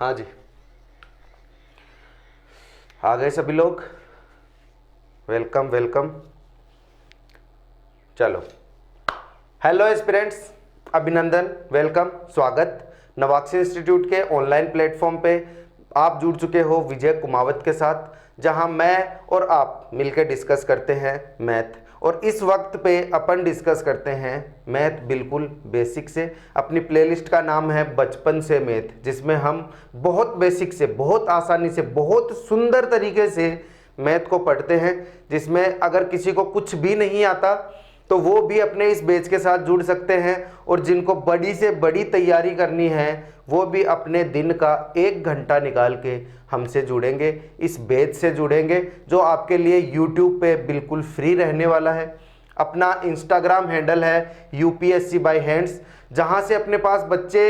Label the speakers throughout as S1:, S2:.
S1: हाँ जी, आ गए सभी लोग। Welcome welcome. चलो, हेलो एस्पिरेंट्स, अभिनंदन, वेलकम, स्वागत। नवाक्षी इंस्टीट्यूट के ऑनलाइन प्लेटफॉर्म पे आप जुड़ चुके हो विजय कुमावत के साथ, जहां मैं और आप मिलकर डिस्कस करते हैं मैथ। और इस वक्त पे अपन डिस्कस करते हैं मैथ बिल्कुल बेसिक से। अपनी प्लेलिस्ट का नाम है बचपन से मैथ, जिसमें हम बहुत बेसिक से, बहुत आसानी से, बहुत सुंदर तरीके से मैथ को पढ़ते हैं। जिसमें अगर किसी को कुछ भी नहीं आता तो वो भी अपने इस बैच के साथ जुड़ सकते हैं, और जिनको बड़ी से बड़ी तैयारी करनी है वो भी अपने दिन का 1 घंटा निकाल के हमसे जुड़ेंगे, इस बैच से जुड़ेंगे, जो आपके लिए YouTube पे बिल्कुल फ्री रहने वाला है। अपना इंस्टाग्राम हैंडल है UPSC बाय हैंड्स, जहाँ से अपने पास बच्चे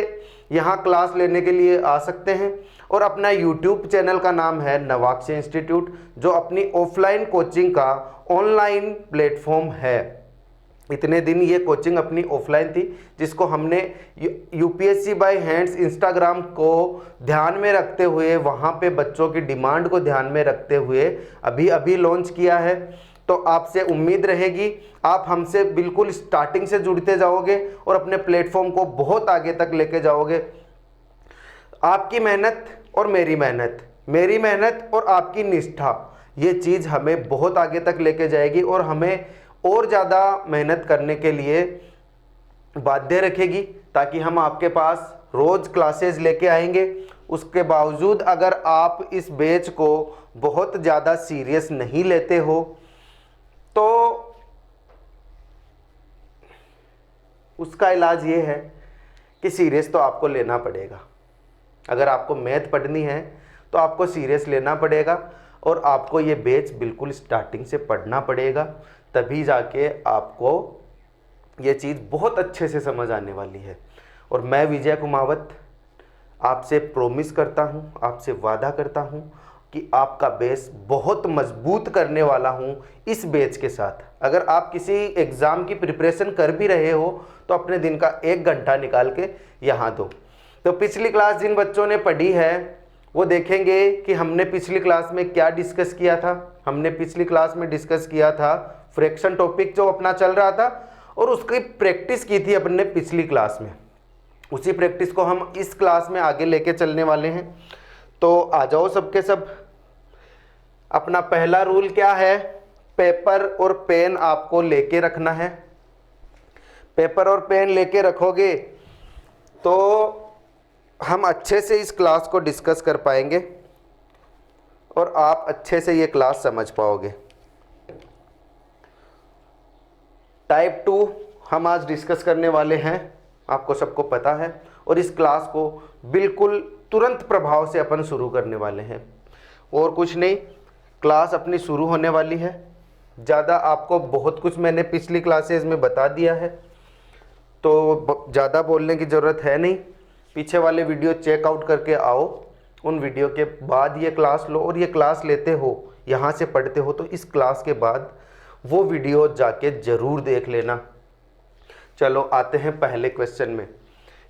S1: यहाँ क्लास लेने के लिए आ सकते हैं। और अपना YouTube चैनल का नाम है नवाक्षी इंस्टीट्यूट, जो अपनी ऑफलाइन कोचिंग का ऑनलाइन प्लेटफॉर्म है। इतने दिन ये कोचिंग अपनी ऑफलाइन थी, जिसको हमने UPSC बाय हैंड्स इंस्टाग्राम को ध्यान में रखते हुए, वहाँ पे बच्चों की डिमांड को ध्यान में रखते हुए अभी अभी लॉन्च किया है। तो आपसे उम्मीद रहेगी आप हमसे बिल्कुल स्टार्टिंग से जुड़ते जाओगे और अपने प्लेटफॉर्म को बहुत आगे तक लेके जाओगे। आपकी मेहनत और मेरी मेहनत और आपकी निष्ठा, ये चीज़ हमें बहुत आगे तक लेके जाएगी और हमें और ज़्यादा मेहनत करने के लिए बाध्य रखेगी, ताकि हम आपके पास रोज़ क्लासेस लेके आएंगे। उसके बावजूद अगर आप इस बैच को बहुत ज़्यादा सीरियस नहीं लेते हो तो उसका इलाज ये है कि सीरियस तो आपको लेना पड़ेगा। अगर आपको मैथ पढ़नी है तो आपको सीरियस लेना पड़ेगा, और आपको ये बैच बिल्कुल स्टार्टिंग से पढ़ना पड़ेगा, तभी जाके आपको ये चीज़ बहुत अच्छे से समझ आने वाली है। और मैं विजय कुमावत आपसे प्रॉमिस करता हूँ, आपसे वादा करता हूँ कि आपका बेस बहुत मजबूत करने वाला हूँ इस बैच के साथ। अगर आप किसी एग्ज़ाम की प्रिपरेशन कर भी रहे हो तो अपने दिन का 1 घंटा निकाल के यहाँ दो। तो पिछली क्लास जिन बच्चों ने पढ़ी है वो देखेंगे कि हमने पिछली क्लास में क्या डिस्कस किया था। हमने पिछली क्लास में डिस्कस किया था फ्रैक्शन टॉपिक जो अपना चल रहा था, और उसकी प्रैक्टिस की थी अपने पिछली क्लास में। उसी प्रैक्टिस को हम इस क्लास में आगे लेके चलने वाले हैं। तो आ जाओ सबके सब। अपना पहला रूल क्या है? पेपर और पेन आपको लेके रखना है। पेपर और पेन लेके रखोगे तो हम अच्छे से इस क्लास को डिस्कस कर पाएंगे और आप अच्छे से ये क्लास समझ पाओगे। टाइप 2 हम आज डिस्कस करने वाले हैं, आपको सबको पता है, और इस क्लास को बिल्कुल तुरंत प्रभाव से अपन शुरू करने वाले हैं। और कुछ नहीं, क्लास अपनी शुरू होने वाली है। ज़्यादा आपको बहुत कुछ मैंने पिछली क्लासेस में बता दिया है, तो ज़्यादा बोलने की ज़रूरत है नहीं। पीछे वाले वीडियो चेकआउट करके आओ, उन वीडियो के बाद ये क्लास लो, और ये क्लास लेते हो, यहाँ से पढ़ते हो, तो इस क्लास के बाद वो वीडियो जाके ज़रूर देख लेना। चलो आते हैं पहले क्वेश्चन में।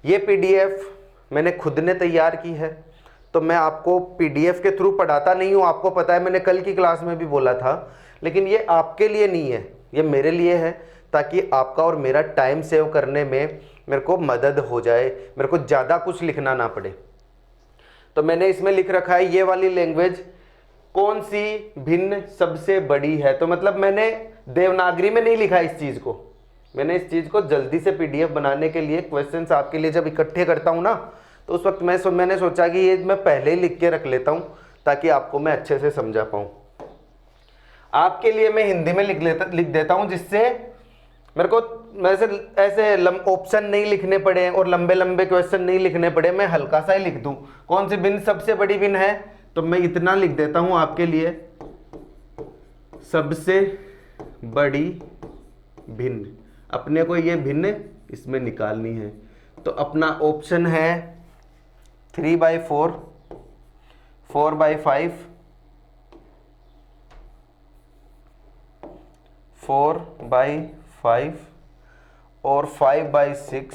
S1: ये PDF मैंने खुद ने तैयार की है, तो मैं आपको PDF के थ्रू पढ़ाता नहीं हूँ, आपको पता है, मैंने कल की क्लास में भी बोला था। लेकिन ये आपके लिए नहीं है, ये मेरे लिए है, ताकि आपका और मेरा टाइम सेव करने में मेरे को मदद हो जाए, मेरे को ज़्यादा कुछ लिखना ना पड़े। तो मैंने इसमें लिख रखा है ये वाली लैंग्वेज कौन सी भिन्न सबसे बड़ी है। तो मतलब मैंने देवनागरी में नहीं लिखा इस चीज़ को, मैंने इस चीज़ को जल्दी से PDF बनाने के लिए, क्वेश्चंस आपके लिए जब इकट्ठे करता हूँ ना, तो उस वक्त मैंने सोचा कि ये मैं पहले ही लिख के रख लेता हूँ, ताकि आपको मैं अच्छे से समझा पाऊँ। आपके लिए मैं हिंदी में लिख देता हूँ, जिससे मेरे को ऐसे ऑप्शन नहीं लिखने पड़े और लंबे लंबे क्वेश्चन नहीं लिखने पड़े, मैं हल्का सा ही लिख दूं। कौन सी भिन्न सबसे बड़ी भिन्न है, तो मैं इतना लिख देता हूं आपके लिए, सबसे बड़ी भिन्न। अपने को ये भिन्न इसमें निकालनी है, तो अपना ऑप्शन है 3/4, 4/5, 4/5 और 5/6,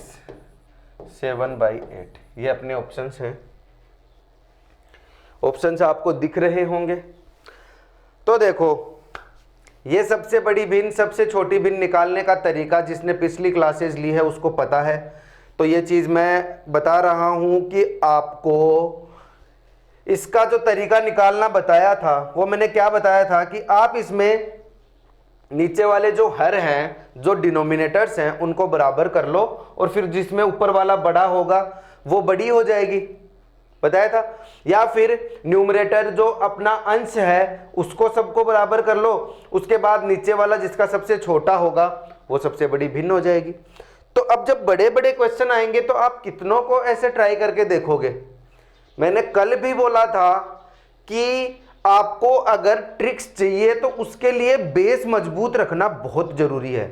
S1: 7/8। ये अपने ऑप्शंस हैं। ऑप्शंस आपको दिख रहे होंगे। तो देखो, ये सबसे बड़ी भिन्न सबसे छोटी भिन्न निकालने का तरीका जिसने पिछली क्लासेस ली है उसको पता है। तो ये चीज़ मैं बता रहा हूँ कि आपको इसका जो तरीका निकालना बताया था वो मैंने क्या बताया था कि आप इसमें नीचे वाले जो हर हैं, जो डिनोमिनेटर्स हैं, उनको बराबर कर लो और फिर जिसमें ऊपर वाला बड़ा होगा वो बड़ी हो जाएगी, बताया था। या फिर न्यूमरेटर जो अपना अंश है उसको सबको बराबर कर लो, उसके बाद नीचे वाला जिसका सबसे छोटा होगा वो सबसे बड़ी भिन्न हो जाएगी। तो अब जब बड़े बड़े क्वेश्चन आएंगे तो आप कितनों को ऐसे ट्राई करके देखोगे। मैंने कल भी बोला था कि आपको अगर ट्रिक्स चाहिए तो उसके लिए बेस मजबूत रखना बहुत जरूरी है।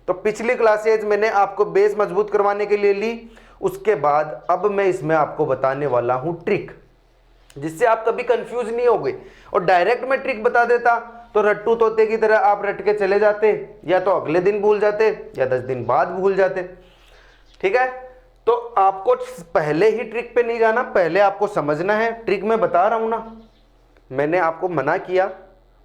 S1: तो पिछली क्लासेज मैंने आपको बेस मजबूत करवाने के लिए ली, उसके बाद अब मैं इसमें आपको बताने वाला हूं ट्रिक, जिससे आप कभी कंफ्यूज नहीं होगे। और डायरेक्ट मैं ट्रिक बता देता तो रट्टू तोते की तरह आप रट के चले जाते, या तो अगले दिन भूल जाते या 10 दिन बाद भूल जाते। ठीक है, तो आपको पहले ही ट्रिक पे नहीं जाना, पहले आपको समझना है। ट्रिक मैं बता रहा हूं ना, मैंने आपको मना किया,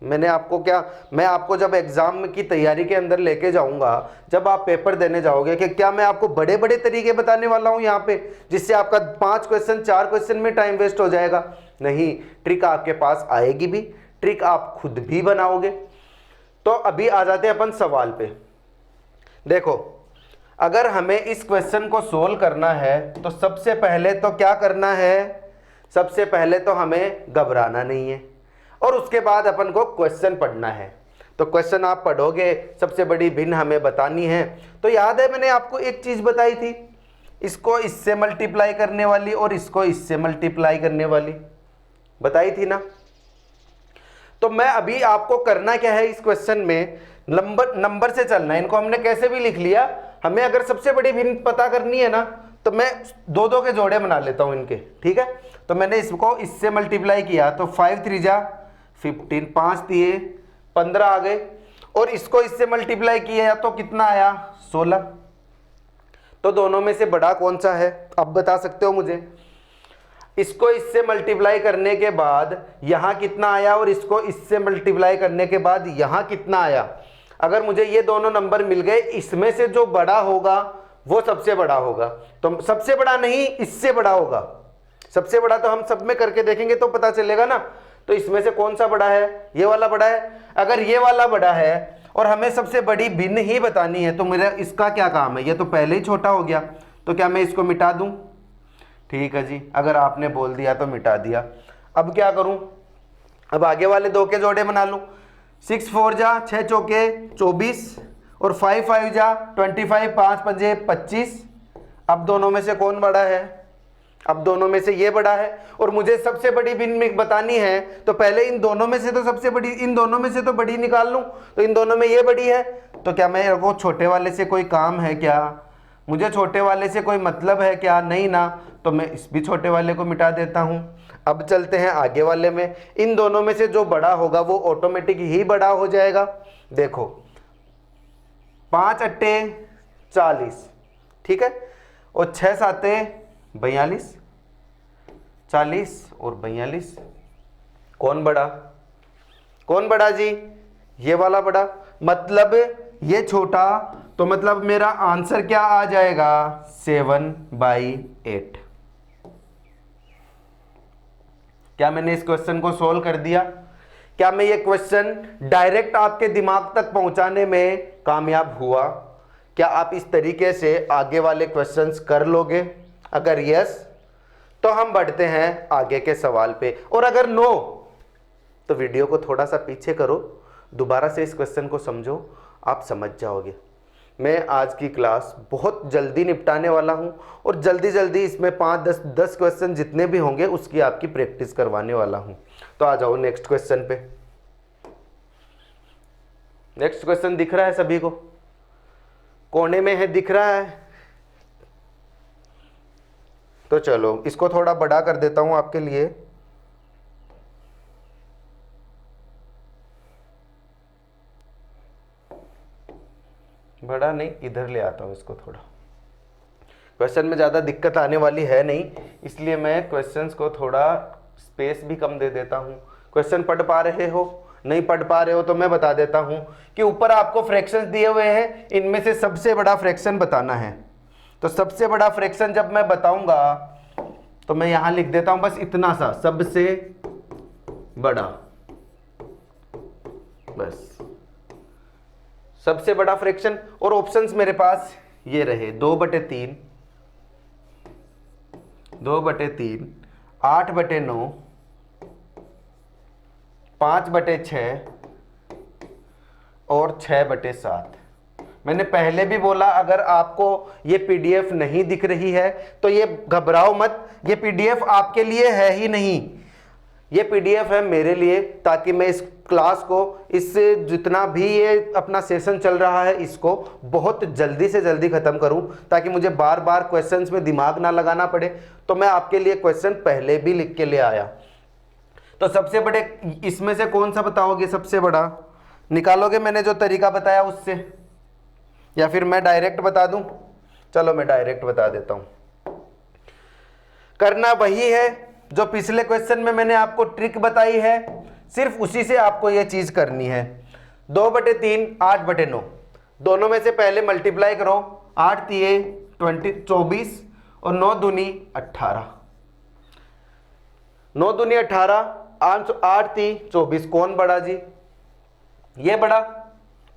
S1: मैंने आपको क्या, मैं आपको जब एग्जाम की तैयारी के अंदर लेके जाऊंगा, जब आप पेपर देने जाओगे, कि क्या मैं आपको बड़े बड़े तरीके बताने वाला हूं यहाँ पे जिससे आपका 5 क्वेश्चन 4 क्वेश्चन में टाइम वेस्ट हो जाएगा? नहीं, ट्रिक आपके पास आएगी भी, ट्रिक आप खुद भी बनाओगे। तो अभी आ जाते हैं अपन सवाल पे। देखो, अगर हमें इस क्वेश्चन को सोल्व करना है तो सबसे पहले तो क्या करना है, सबसे पहले तो हमें घबराना नहीं है और उसके बाद अपन को क्वेश्चन पढ़ना है। तो क्वेश्चन आप पढ़ोगे, सबसे बड़ी भिन्न हमें बतानी है। तो याद है मैंने आपको एक चीज बताई थी, इसको इससे मल्टीप्लाई करने वाली और इसको इससे मल्टीप्लाई करने वाली बताई थी ना। तो मैं अभी आपको करना क्या है, इस क्वेश्चन में नंबर से चलना है। इनको हमने कैसे भी लिख लिया, हमें अगर सबसे बड़ी भिन्न पता करनी है ना तो मैं 2-2 के जोड़े बना लेता हूं इनके। ठीक है, तो मैंने इसको इससे मल्टीप्लाई किया तो 5 3 जा 15, 5 दिए 15 आ गए, और इसको इससे मल्टीप्लाई किया तो कितना आया 16। तो दोनों में से बड़ा कौन सा है अब बता सकते हो मुझे? इसको इससे मल्टीप्लाई करने के बाद यहां कितना आया और इसको इससे मल्टीप्लाई करने के बाद यहां कितना आया। अगर मुझे ये दोनों नंबर मिल गए, इसमें से जो बड़ा होगा वो सबसे बड़ा होगा। तो सबसे बड़ा नहीं, इससे बड़ा होगा। सबसे बड़ा तो हम सब में करके देखेंगे तो पता चलेगा ना। तो इसमें से कौन सा बड़ा है? ये वाला बड़ा है। अगर ये वाला बड़ा है और हमें सबसे बड़ी भिन्न ही बतानी है तो मेरा इसका क्या काम है? ये तो पहले ही छोटा हो गया, तो क्या मैं इसको मिटा दूं? ठीक है जी, अगर आपने बोल दिया तो मिटा दिया। अब क्या करूं? अब आगे वाले 2 के जोड़े बना लूं। 6 4 जा 6 चौके 24 और 5 5 जा 25, 5 पंजे 25। अब दोनों में से कौन बड़ा है? अब दोनों में से ये बड़ा है, और मुझे सबसे बड़ी भिन्न बतानी है तो पहले इन दोनों में से तो सबसे बड़ी, इन दोनों में से तो बड़ी निकाल लूं। तो इन दोनों में ये बड़ी है, तो क्या मेरे को छोटे वाले से कोई काम है क्या? मुझे छोटे वाले से कोई मतलब है क्या? नहीं ना। तो मैं इस भी छोटे वाले को मिटा देता हूं। अब चलते हैं आगे वाले में। इन दोनों में से जो बड़ा होगा वो ऑटोमेटिक ही बड़ा हो जाएगा। देखो 5 अट्टे 40, ठीक है, और 6 साते 42, 40 और 42। कौन बड़ा? कौन बड़ा जी? ये वाला बड़ा। मतलब ये छोटा, तो मतलब मेरा आंसर क्या आ जाएगा? 7/8। क्या मैंने इस क्वेश्चन को सोल्व कर दिया? क्या मैं ये क्वेश्चन डायरेक्ट आपके दिमाग तक पहुंचाने में कामयाब हुआ? क्या आप इस तरीके से आगे वाले क्वेश्चंस कर लोगे? अगर यस तो हम बढ़ते हैं आगे के सवाल पे, और अगर नो तो वीडियो को थोड़ा सा पीछे करो, दोबारा से इस क्वेश्चन को समझो, आप समझ जाओगे। मैं आज की क्लास बहुत जल्दी निपटाने वाला हूं और जल्दी जल्दी इसमें 5-10 क्वेश्चन जितने भी होंगे उसकी आपकी प्रैक्टिस करवाने वाला हूं। तो आ जाओ नेक्स्ट क्वेश्चन पे। नेक्स्ट क्वेश्चन दिख रहा है सभी को? कोने में है, दिख रहा है? तो चलो इसको थोड़ा बड़ा कर देता हूं आपके लिए। बड़ा नहीं, इधर ले आता हूं इसको थोड़ा। क्वेश्चन में ज़्यादा दिक्कत आने वाली है नहीं, इसलिए मैं क्वेश्चंस को थोड़ा स्पेस भी कम दे देता हूँ। क्वेश्चन पढ़ पा रहे हो? नहीं पढ़ पा रहे हो तो मैं बता देता हूँ कि ऊपर आपको फ्रैक्शंस दिए हुए हैं, इनमें से सबसे बड़ा फ्रैक्शन बताना है। तो सबसे बड़ा फ्रैक्शन जब मैं बताऊंगा तो मैं यहां लिख देता हूं बस इतना सा, सबसे बड़ा, बस सबसे बड़ा फ्रैक्शन। और ऑप्शंस मेरे पास ये रहे, 2/3, 2/3, 8/9, 5/6 और 6/7। मैंने पहले भी बोला अगर आपको ये पीडीएफ नहीं दिख रही है तो ये घबराओ मत, ये पीडीएफ आपके लिए है ही नहीं, ये पीडीएफ है मेरे लिए, ताकि मैं इस क्लास को, इससे जितना भी ये अपना सेशन चल रहा है इसको बहुत जल्दी से जल्दी खत्म करूं, ताकि मुझे बार बार क्वेश्चंस में दिमाग ना लगाना पड़े। तो मैं आपके लिए क्वेश्चन पहले भी लिख के ले आया। तो सबसे बड़े इसमें से कौन सा बताओगे? सबसे बड़ा निकालोगे मैंने जो तरीका बताया उससे, या फिर मैं डायरेक्ट बता दूं? चलो मैं डायरेक्ट बता देता हूं। करना वही है जो पिछले क्वेश्चन में मैंने आपको ट्रिक बताई है, सिर्फ उसी से आपको यह चीज करनी है। 2/3, 8/9, दोनों में से पहले मल्टीप्लाई करो। 8 तिये 24 और 9 दूनी 18, 9 दूनी 18, 8 ती 24। कौन बड़ा जी? ये बड़ा।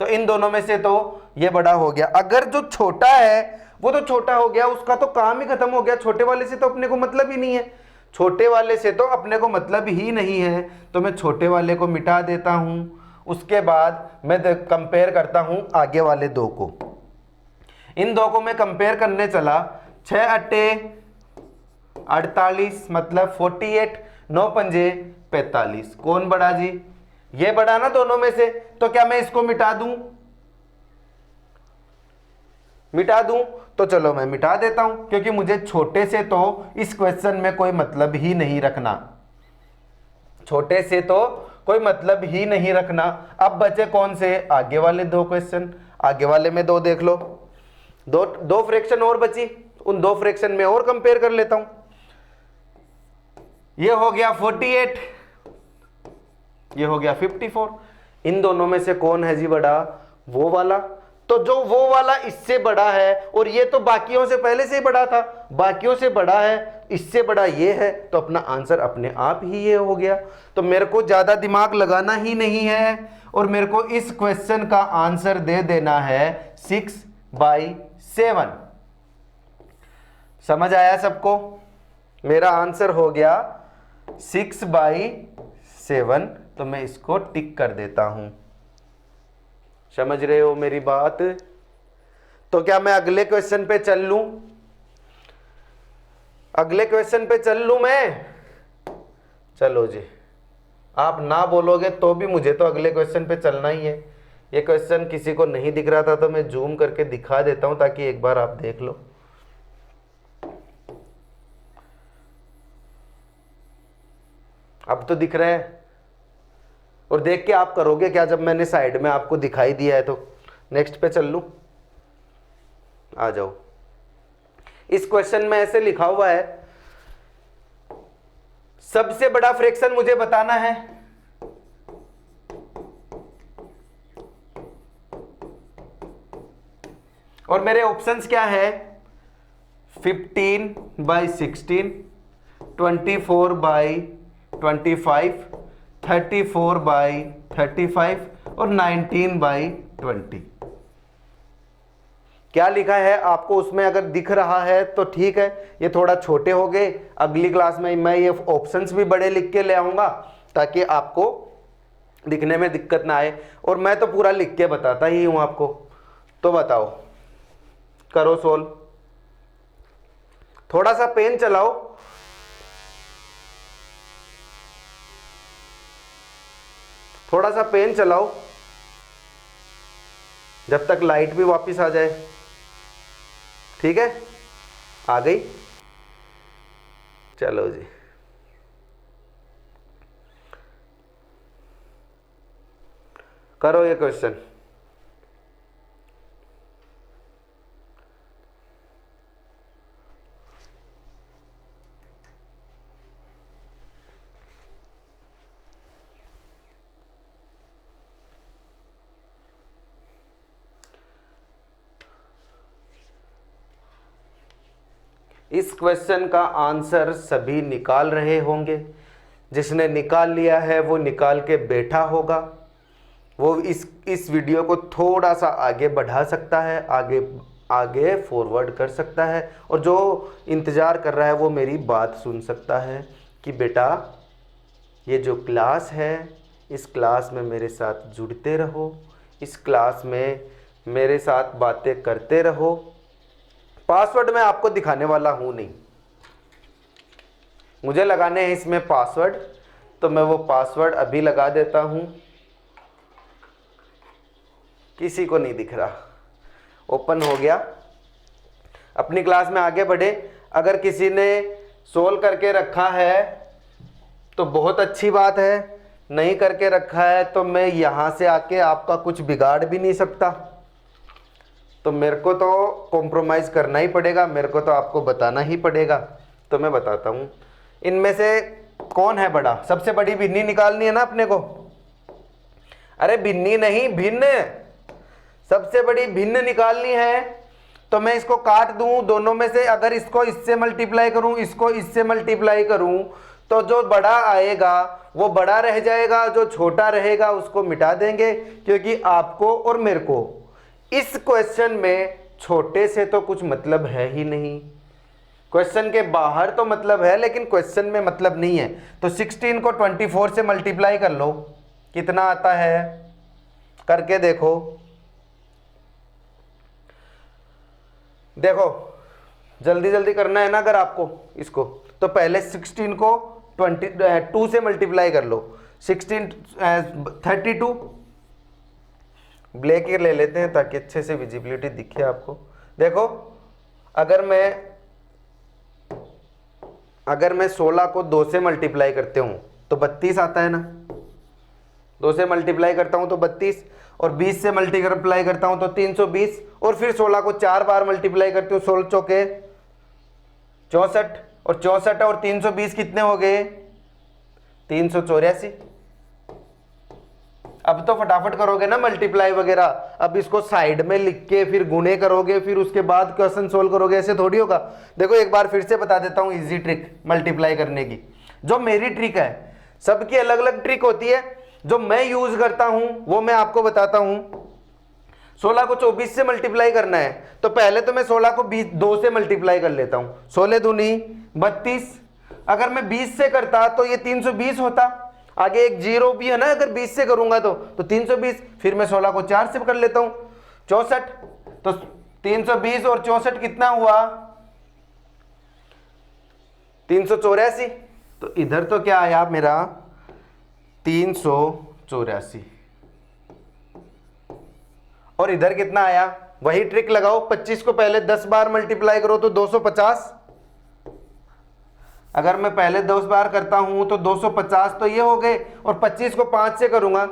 S1: तो इन दोनों में से तो ये बड़ा हो गया। अगर जो छोटा है वो तो छोटा हो गया, उसका तो काम ही खत्म हो गया, छोटे वाले से तो अपने को मतलब ही नहीं है, छोटे वाले से तो अपने को मतलब ही नहीं है। तो मैं छोटे वाले को मिटा देता हूं, उसके बाद मैं कंपेयर करता हूं आगे वाले दो को। इन दो को मैं कंपेयर करने चला, 6 अट्टे 48 मतलब 48, 9 पंजे 45। कौन बड़ा जी? ये बड़ा ना दोनों में से। तो क्या मैं इसको मिटा दूं? मिटा दूं? तो चलो मैं मिटा देता हूं, क्योंकि मुझे छोटे से तो इस क्वेश्चन में कोई मतलब ही नहीं रखना, छोटे से तो कोई मतलब ही नहीं रखना। अब बचे कौन से? आगे वाले दो क्वेश्चन। आगे वाले में दो देख लो, दो फ्रैक्शन और बची, उन दो फ्रैक्शन में और कंपेयर कर लेता हूं। ये हो गया 48, ये हो गया 54। इन दोनों में से कौन है जी बड़ा? वो वाला। तो जो वो वाला इससे बड़ा है, और ये तो बाकियों से पहले से ही बड़ा था, बाकियों से बड़ा है, इससे बड़ा ये है, तो अपना आंसर अपने आप ही ये हो गया। तो मेरे को ज्यादा दिमाग लगाना ही नहीं है, और मेरे को इस क्वेश्चन का आंसर दे देना है 6/7। समझ आया सबको? मेरा आंसर हो गया 6/7। तो मैं इसको टिक कर देता हूं। समझ रहे हो मेरी बात? तो क्या मैं अगले क्वेश्चन पे चल लूं? अगले क्वेश्चन पे चल लूं मैं? चलो जी, आप ना बोलोगे तो भी मुझे तो अगले क्वेश्चन पे चलना ही है। ये क्वेश्चन किसी को नहीं दिख रहा था तो मैं जूम करके दिखा देता हूं, ताकि एक बार आप देख लो। अब तो दिख रहा है, और देख के आप करोगे क्या जब मैंने साइड में आपको दिखाई दिया है? तो नेक्स्ट पे चल लूं? आ जाओ। इस क्वेश्चन में ऐसे लिखा हुआ है, सबसे बड़ा फ्रैक्शन मुझे बताना है। और मेरे ऑप्शंस क्या है? 15/16, 24/25, 34/35 और 19/20। क्या लिखा है आपको उसमें? अगर दिख रहा है तो ठीक है, ये थोड़ा छोटे हो गए। अगली क्लास में मैं ये ऑप्शंस भी बड़े लिख के ले आऊंगा, ताकि आपको दिखने में दिक्कत ना आए। और मैं तो पूरा लिख के बताता ही हूं आपको। तो बताओ, करो सोल्व। थोड़ा सा पेन चलाओ, थोड़ा सा पेन चलाओ, जब तक लाइट भी वापस आ जाए। ठीक है, आ गई? चलो जी, करो ये क्वेश्चन। इस क्वेश्चन का आंसर सभी निकाल रहे होंगे। जिसने निकाल लिया है वो निकाल के बैठा होगा, वो इस वीडियो को थोड़ा सा आगे बढ़ा सकता है, आगे फॉरवर्ड कर सकता है, और जो इंतज़ार कर रहा है वो मेरी बात सुन सकता है कि बेटा ये जो क्लास है, इस क्लास में मेरे साथ जुड़ते रहो, इस क्लास में मेरे साथ बातें करते रहो। पासवर्ड मैं आपको दिखाने वाला हूँ नहीं, मुझे लगाने हैं इसमें पासवर्ड, तो मैं वो पासवर्ड अभी लगा देता हूँ। किसी को नहीं दिख रहा, ओपन हो गया। अपनी क्लास में आगे बढ़े। अगर किसी ने सोल्व करके रखा है तो बहुत अच्छी बात है, नहीं करके रखा है तो मैं यहाँ से आके आपका कुछ बिगाड़ भी नहीं सकता, तो मेरे को तो कॉम्प्रोमाइज़ करना ही पड़ेगा, मेरे को तो आपको बताना ही पड़ेगा। तो मैं बताता हूँ, इनमें से कौन है बड़ा? सबसे बड़ी भिन्नी निकालनी है ना अपने को। अरे भिन्नी नहीं, भिन्न, सबसे बड़ी भिन्न निकालनी है। तो मैं इसको काट दूं दोनों में से, अगर इसको इससे मल्टीप्लाई करूं, इसको इससे मल्टीप्लाई करूं, तो जो बड़ा आएगा वो बड़ा रह जाएगा, जो छोटा रहेगा उसको मिटा देंगे, क्योंकि आपको और मेरे को इस क्वेश्चन में छोटे से तो कुछ मतलब है ही नहीं। क्वेश्चन के बाहर तो मतलब है, लेकिन क्वेश्चन में मतलब नहीं है। तो 16 को 24 से मल्टीप्लाई कर लो, कितना आता है करके देखो। देखो जल्दी जल्दी करना है ना अगर आपको इसको, तो पहले 16 को 22 से मल्टीप्लाई कर लो। 16 32, ब्लैक ले लेते हैं ताकि अच्छे से विजिबिलिटी दिखे आपको। देखो अगर मैं 16 को 2 से मल्टीप्लाई करते हूँ तो 32 आता है ना, 2 से मल्टीप्लाई करता हूँ तो 32, और 20 से मल्टीप्लाई करता हूँ तो 320, और फिर 16 को 4 बार मल्टीप्लाई करते हूँ, 16 चौके 64, और 64 और 320 कितने हो गए? 384। अब तो फटाफट करोगे ना मल्टीप्लाई वगैरह। अब इसको साइड में लिख के फिर गुणे करोगे, फिर उसके बाद क्वेश्चन सोल्व करोगे, ऐसे थोड़ी होगा। देखो एक बार फिर से बता देता हूँ इजी ट्रिक मल्टीप्लाई करने की। जो मेरी ट्रिक है, सबकी अलग अलग ट्रिक होती है, जो मैं यूज करता हूं वो मैं आपको बताता हूं। 16 को 24 से मल्टीप्लाई करना है, तो पहले तो मैं 16 को 2 से मल्टीप्लाई कर लेता हूं। 16 दूनी 32, अगर मैं 20 से करता तो ये 320 होता, आगे एक जीरो भी है ना, अगर 20 से करूंगा तो 320, फिर मैं 16 को 4 से कर लेता हूं 64, तो 320 और 64 कितना हुआ? 384। तो इधर तो क्या आया मेरा? 384, और इधर कितना आया? वही ट्रिक लगाओ, 25 को पहले 10 बार मल्टीप्लाई करो तो 250। अगर मैं पहले 10 बार करता हूं तो 250 तो ये हो गए, और 25 को 5 से करूंगा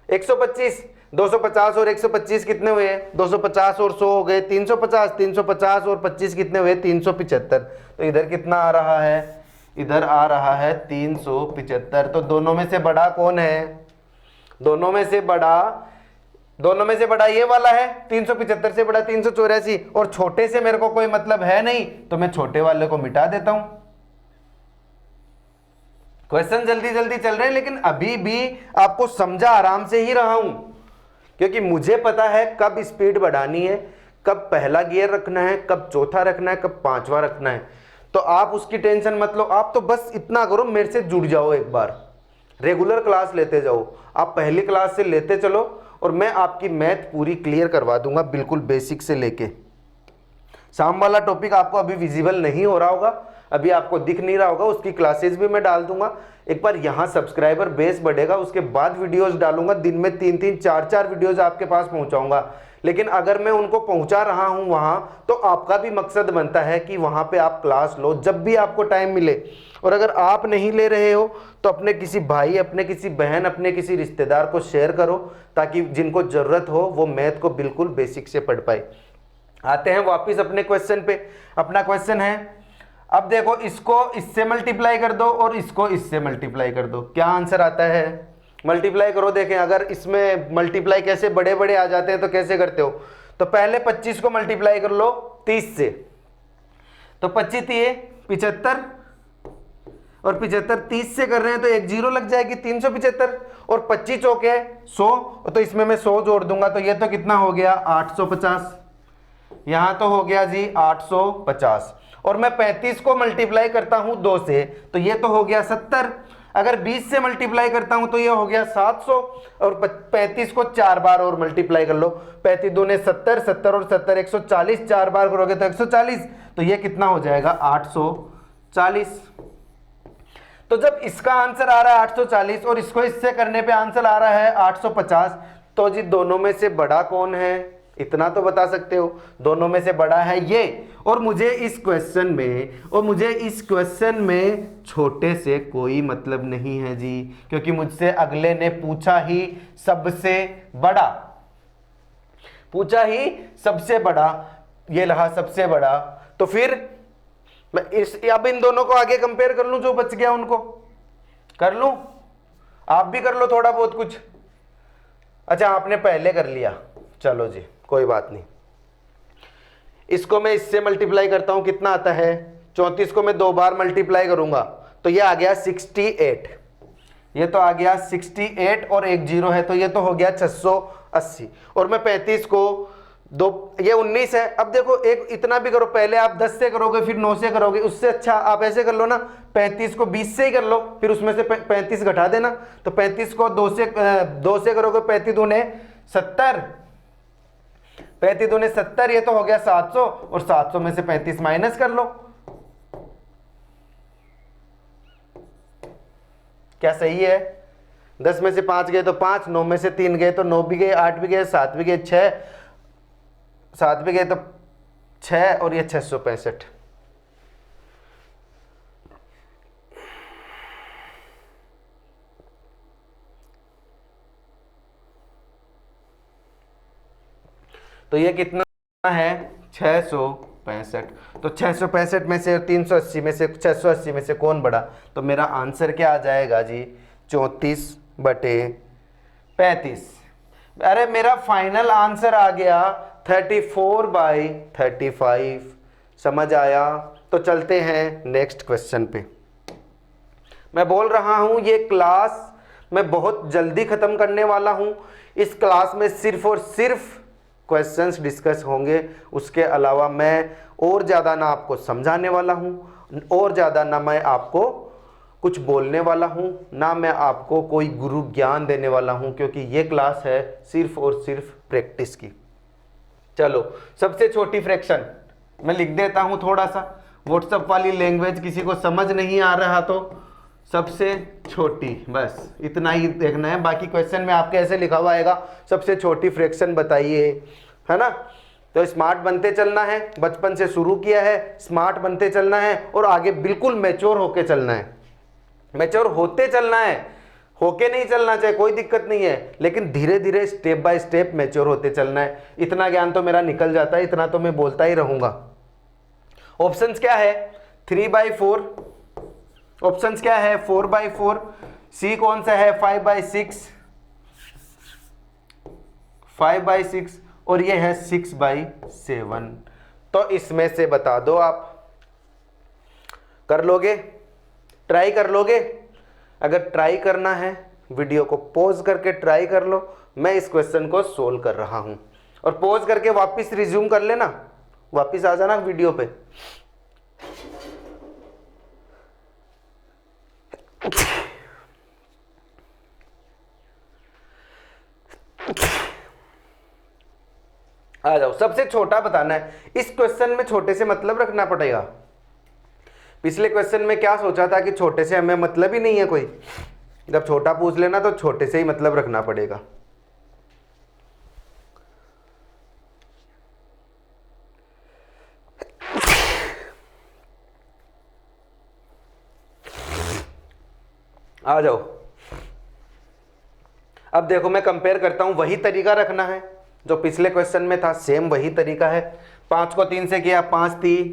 S1: 125। 250 और 125 कितने हुए? 250 और 100 हो गए 350। 350 और 25 कितने हुए? 375। तो इधर कितना आ रहा है? इधर आ रहा है 375। तो दोनों में से बड़ा कौन है? दोनों में से बड़ा ये वाला है, 375 से बड़ा 384, और छोटे से मेरे को कोई मतलब है नहीं, तो मैं छोटे वाले को मिटा देता हूं। क्वेश्चन जल्दी जल्दी चल रहे हैं, लेकिन अभी भी आपको समझा आराम से ही रहा हूं, क्योंकि मुझे पता है कब स्पीड बढ़ानी है, कब पहला गियर रखना है, कब चौथा रखना है, कब पांचवा रखना है। तो आप उसकी टेंशन मत लो, आप तो बस इतना करो, मेरे से जुड़ जाओ, एक बार रेगुलर क्लास लेते जाओ। आप पहली क्लास से लेते चलो, और मैं आपकी मैथ पूरी क्लियर करवा दूंगा, बिल्कुल बेसिक से लेके। शाम वाला टॉपिक आपको अभी विजिबल नहीं हो रहा होगा, अभी आपको दिख नहीं रहा होगा, उसकी क्लासेस भी मैं डाल दूंगा। एक बार यहाँ सब्सक्राइबर बेस बढ़ेगा, उसके बाद वीडियोस डालूंगा, दिन में 3-3 4-4 वीडियोस आपके पास पहुंचाऊंगा। लेकिन अगर मैं उनको पहुंचा रहा हूं वहां, तो आपका भी मकसद बनता है कि वहां पे आप क्लास लो जब भी आपको टाइम मिले। और अगर आप नहीं ले रहे हो तो अपने किसी भाई, अपने किसी बहन, अपने किसी रिश्तेदार को शेयर करो, ताकि जिनको जरूरत हो वो मैथ को बिल्कुल बेसिक से पढ़ पाए। आते हैं वापिस अपने क्वेश्चन पे। अपना क्वेश्चन है, अब देखो इसको इससे मल्टीप्लाई कर दो और इसको इससे मल्टीप्लाई कर दो, क्या आंसर आता है? मल्टीप्लाई करो, देखें अगर इसमें मल्टीप्लाई कैसे बड़े बड़े आ जाते हैं तो कैसे करते हो। तो पहले 25 को मल्टीप्लाई कर लो 30 से, तो 25 तिये 75 और 75 30 से कर रहे हैं तो एक जीरो लग जाएगी 375 और 25 चौके 100 तो इसमें मैं 100 जोड़ दूंगा तो ये तो कितना हो गया 850। यहां तो हो गया जी 850 और मैं 35 को मल्टीप्लाई करता हूं 2 से तो ये तो हो गया 70। अगर 20 से मल्टीप्लाई करता हूं तो ये हो गया 700 और 35 को 4 बार और मल्टीप्लाई कर लो 35 दूने 70 70 और 70 140 4 बार करोगे तो 140 तो ये कितना हो जाएगा 840। तो जब इसका आंसर आ रहा है 840 और इसको इससे करने पे आंसर आ रहा है 850 तो जी दोनों में से बड़ा कौन है इतना तो बता सकते हो। दोनों में से बड़ा है ये और मुझे इस क्वेश्चन में छोटे से कोई मतलब नहीं है जी क्योंकि मुझसे अगले ने पूछा ही सबसे बड़ा ये रहा सबसे बड़ा। तो फिर मैं अब इन दोनों को आगे कंपेयर कर लूं जो बच गया उनको कर लूं। आप भी कर लो थोड़ा बहुत कुछ। अच्छा आपने पहले कर लिया चलो जी कोई बात नहीं। इसको मैं इससे मल्टीप्लाई करता हूं कितना आता है 34 को मैं 2 बार मल्टीप्लाई करूंगा तो ये आ गया 68। ये तो आ गया 68 और एक जीरो है तो ये तो हो गया 680 और मैं 35 को 2 ये 19 है। अब देखो एक इतना भी करो पहले आप 10 से करोगे फिर 9 से करोगे उससे अच्छा आप ऐसे कर लो ना 35 को 20 से ही कर लो फिर उसमें से 35 घटा देना तो 35 को 2 से करोगे 35 दूने 70 35 दूने 70 ये तो हो गया 700 और 700 में से 35 माइनस कर लो। क्या सही है 10 में से 5 गए तो 5 9 में से 3 गए तो 9 भी गए 8 भी गए 7 भी गए 7 भी गए तो 6 और ये 665। तो ये कितना है 665। तो 665 में से 380 में से 680 में से कौन बड़ा तो मेरा आंसर क्या आ जाएगा जी 34/35। अरे मेरा फाइनल आंसर आ गया 34/35। समझ आया। तो चलते हैं नेक्स्ट क्वेश्चन पे। मैं बोल रहा हूं ये क्लास मैं बहुत जल्दी खत्म करने वाला हूं। इस क्लास में सिर्फ और सिर्फ क्वेश्चंस डिस्कस होंगे। उसके अलावा मैं और ज़्यादा ना आपको समझाने वाला हूँ और ज़्यादा ना मैं आपको कुछ बोलने वाला हूँ ना मैं आपको कोई गुरु ज्ञान देने वाला हूँ क्योंकि ये क्लास है सिर्फ और सिर्फ प्रैक्टिस की। चलो सबसे छोटी फ्रैक्शन मैं लिख देता हूँ थोड़ा सा व्हाट्सएप वाली लैंग्वेज किसी को समझ नहीं आ रहा तो सबसे छोटी बस इतना ही देखना है। बाकी क्वेश्चन में आपके ऐसे लिखा हुआ आएगा सबसे छोटी फ्रैक्शन बताइए है ना। तो स्मार्ट बनते चलना है बचपन से शुरू किया है स्मार्ट बनते चलना है और आगे बिल्कुल मैच्योर होके चलना है। मैच्योर होते चलना है होके नहीं चलना चाहे कोई दिक्कत नहीं है लेकिन धीरे धीरे स्टेप बाय स्टेप मैच्योर होते चलना है। इतना ज्ञान तो मेरा निकल जाता है इतना तो मैं बोलता ही रहूंगा। ऑप्शंस क्या है 3/4 ऑप्शंस क्या है 4/4 सी कौन सा है 5/6 और ये है 6/7। तो इसमें से बता दो आप कर लोगे ट्राई कर लोगे। अगर ट्राई करना है वीडियो को पॉज करके ट्राई कर लो। मैं इस क्वेश्चन को सोल्व कर रहा हूं और पॉज करके वापस रिज्यूम कर लेना वापस आ जाना वीडियो पे। आ जाओ सबसे छोटा बताना है। इस क्वेश्चन में छोटे से मतलब रखना पड़ेगा। पिछले क्वेश्चन में क्या सोचा था कि छोटे से हमें मतलब ही नहीं है कोई। जब छोटा पूछ लेना तो छोटे से ही मतलब रखना पड़ेगा। आ जाओ अब देखो मैं कंपेयर करता हूं वही तरीका रखना है जो पिछले क्वेश्चन में था सेम वही तरीका है। 5 को 3 से किया 5 3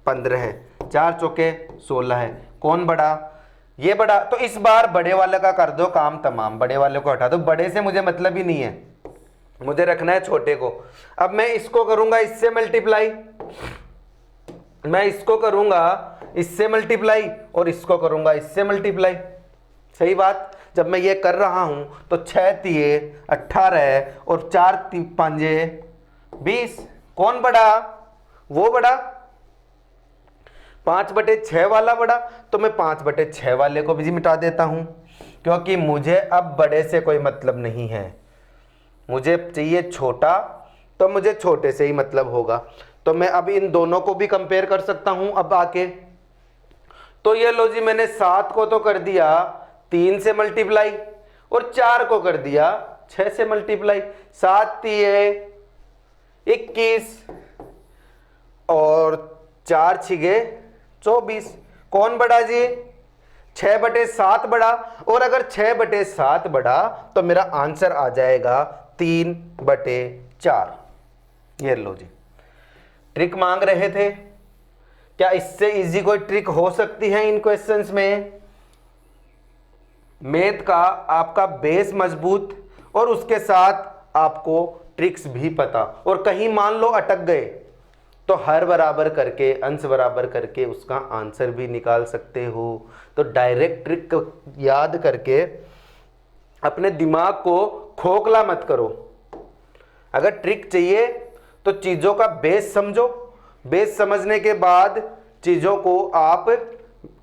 S1: 15 है 4 चौके 16 है कौन बड़ा ये बड़ा। तो इस बार बड़े वाले का कर दो काम तमाम बड़े वाले को हटा दो बड़े से मुझे मतलब ही नहीं है मुझे रखना है छोटे को। अब मैं इसको करूंगा इससे मल्टीप्लाई मैं इसको करूंगा इससे मल्टीप्लाई और इसको करूंगा इससे मल्टीप्लाई। सही बात। जब मैं ये कर रहा हूं तो 6 तिये 18 और 4 पंजे 20। कौन बड़ा? वो बड़ा 5/6 वाला बड़ा। तो मैं 5/6 वाले को भी मिटा देता हूं, क्योंकि मुझे अब बड़े से कोई मतलब नहीं है, मुझे चाहिए छोटा, तो मुझे छोटे से ही मतलब होगा। तो मैं अब इन दोनों को भी कंपेयर कर सकता हूं अब आके। तो ये लो जी, मैंने 7 को तो कर दिया 3 से मल्टीप्लाई और 4 को कर दिया 6 से मल्टीप्लाई। 7 तिये 21 और 4 छिगे 24। कौन बड़ा जी? 6/7 बड़ा। और अगर 6/7 बड़ा तो मेरा आंसर आ जाएगा 3/4। ये लो जी, ट्रिक मांग रहे थे, क्या इससे इजी कोई ट्रिक हो सकती है इन क्वेश्चंस में? मैथ का आपका बेस मजबूत और उसके साथ आपको ट्रिक्स भी पता, और कहीं मान लो अटक गए तो हर बराबर करके अंश बराबर करके उसका आंसर भी निकाल सकते हो। तो डायरेक्ट ट्रिक याद करके अपने दिमाग को खोखला मत करो। अगर ट्रिक चाहिए तो चीज़ों का बेस समझो, बेस समझने के बाद चीज़ों को आप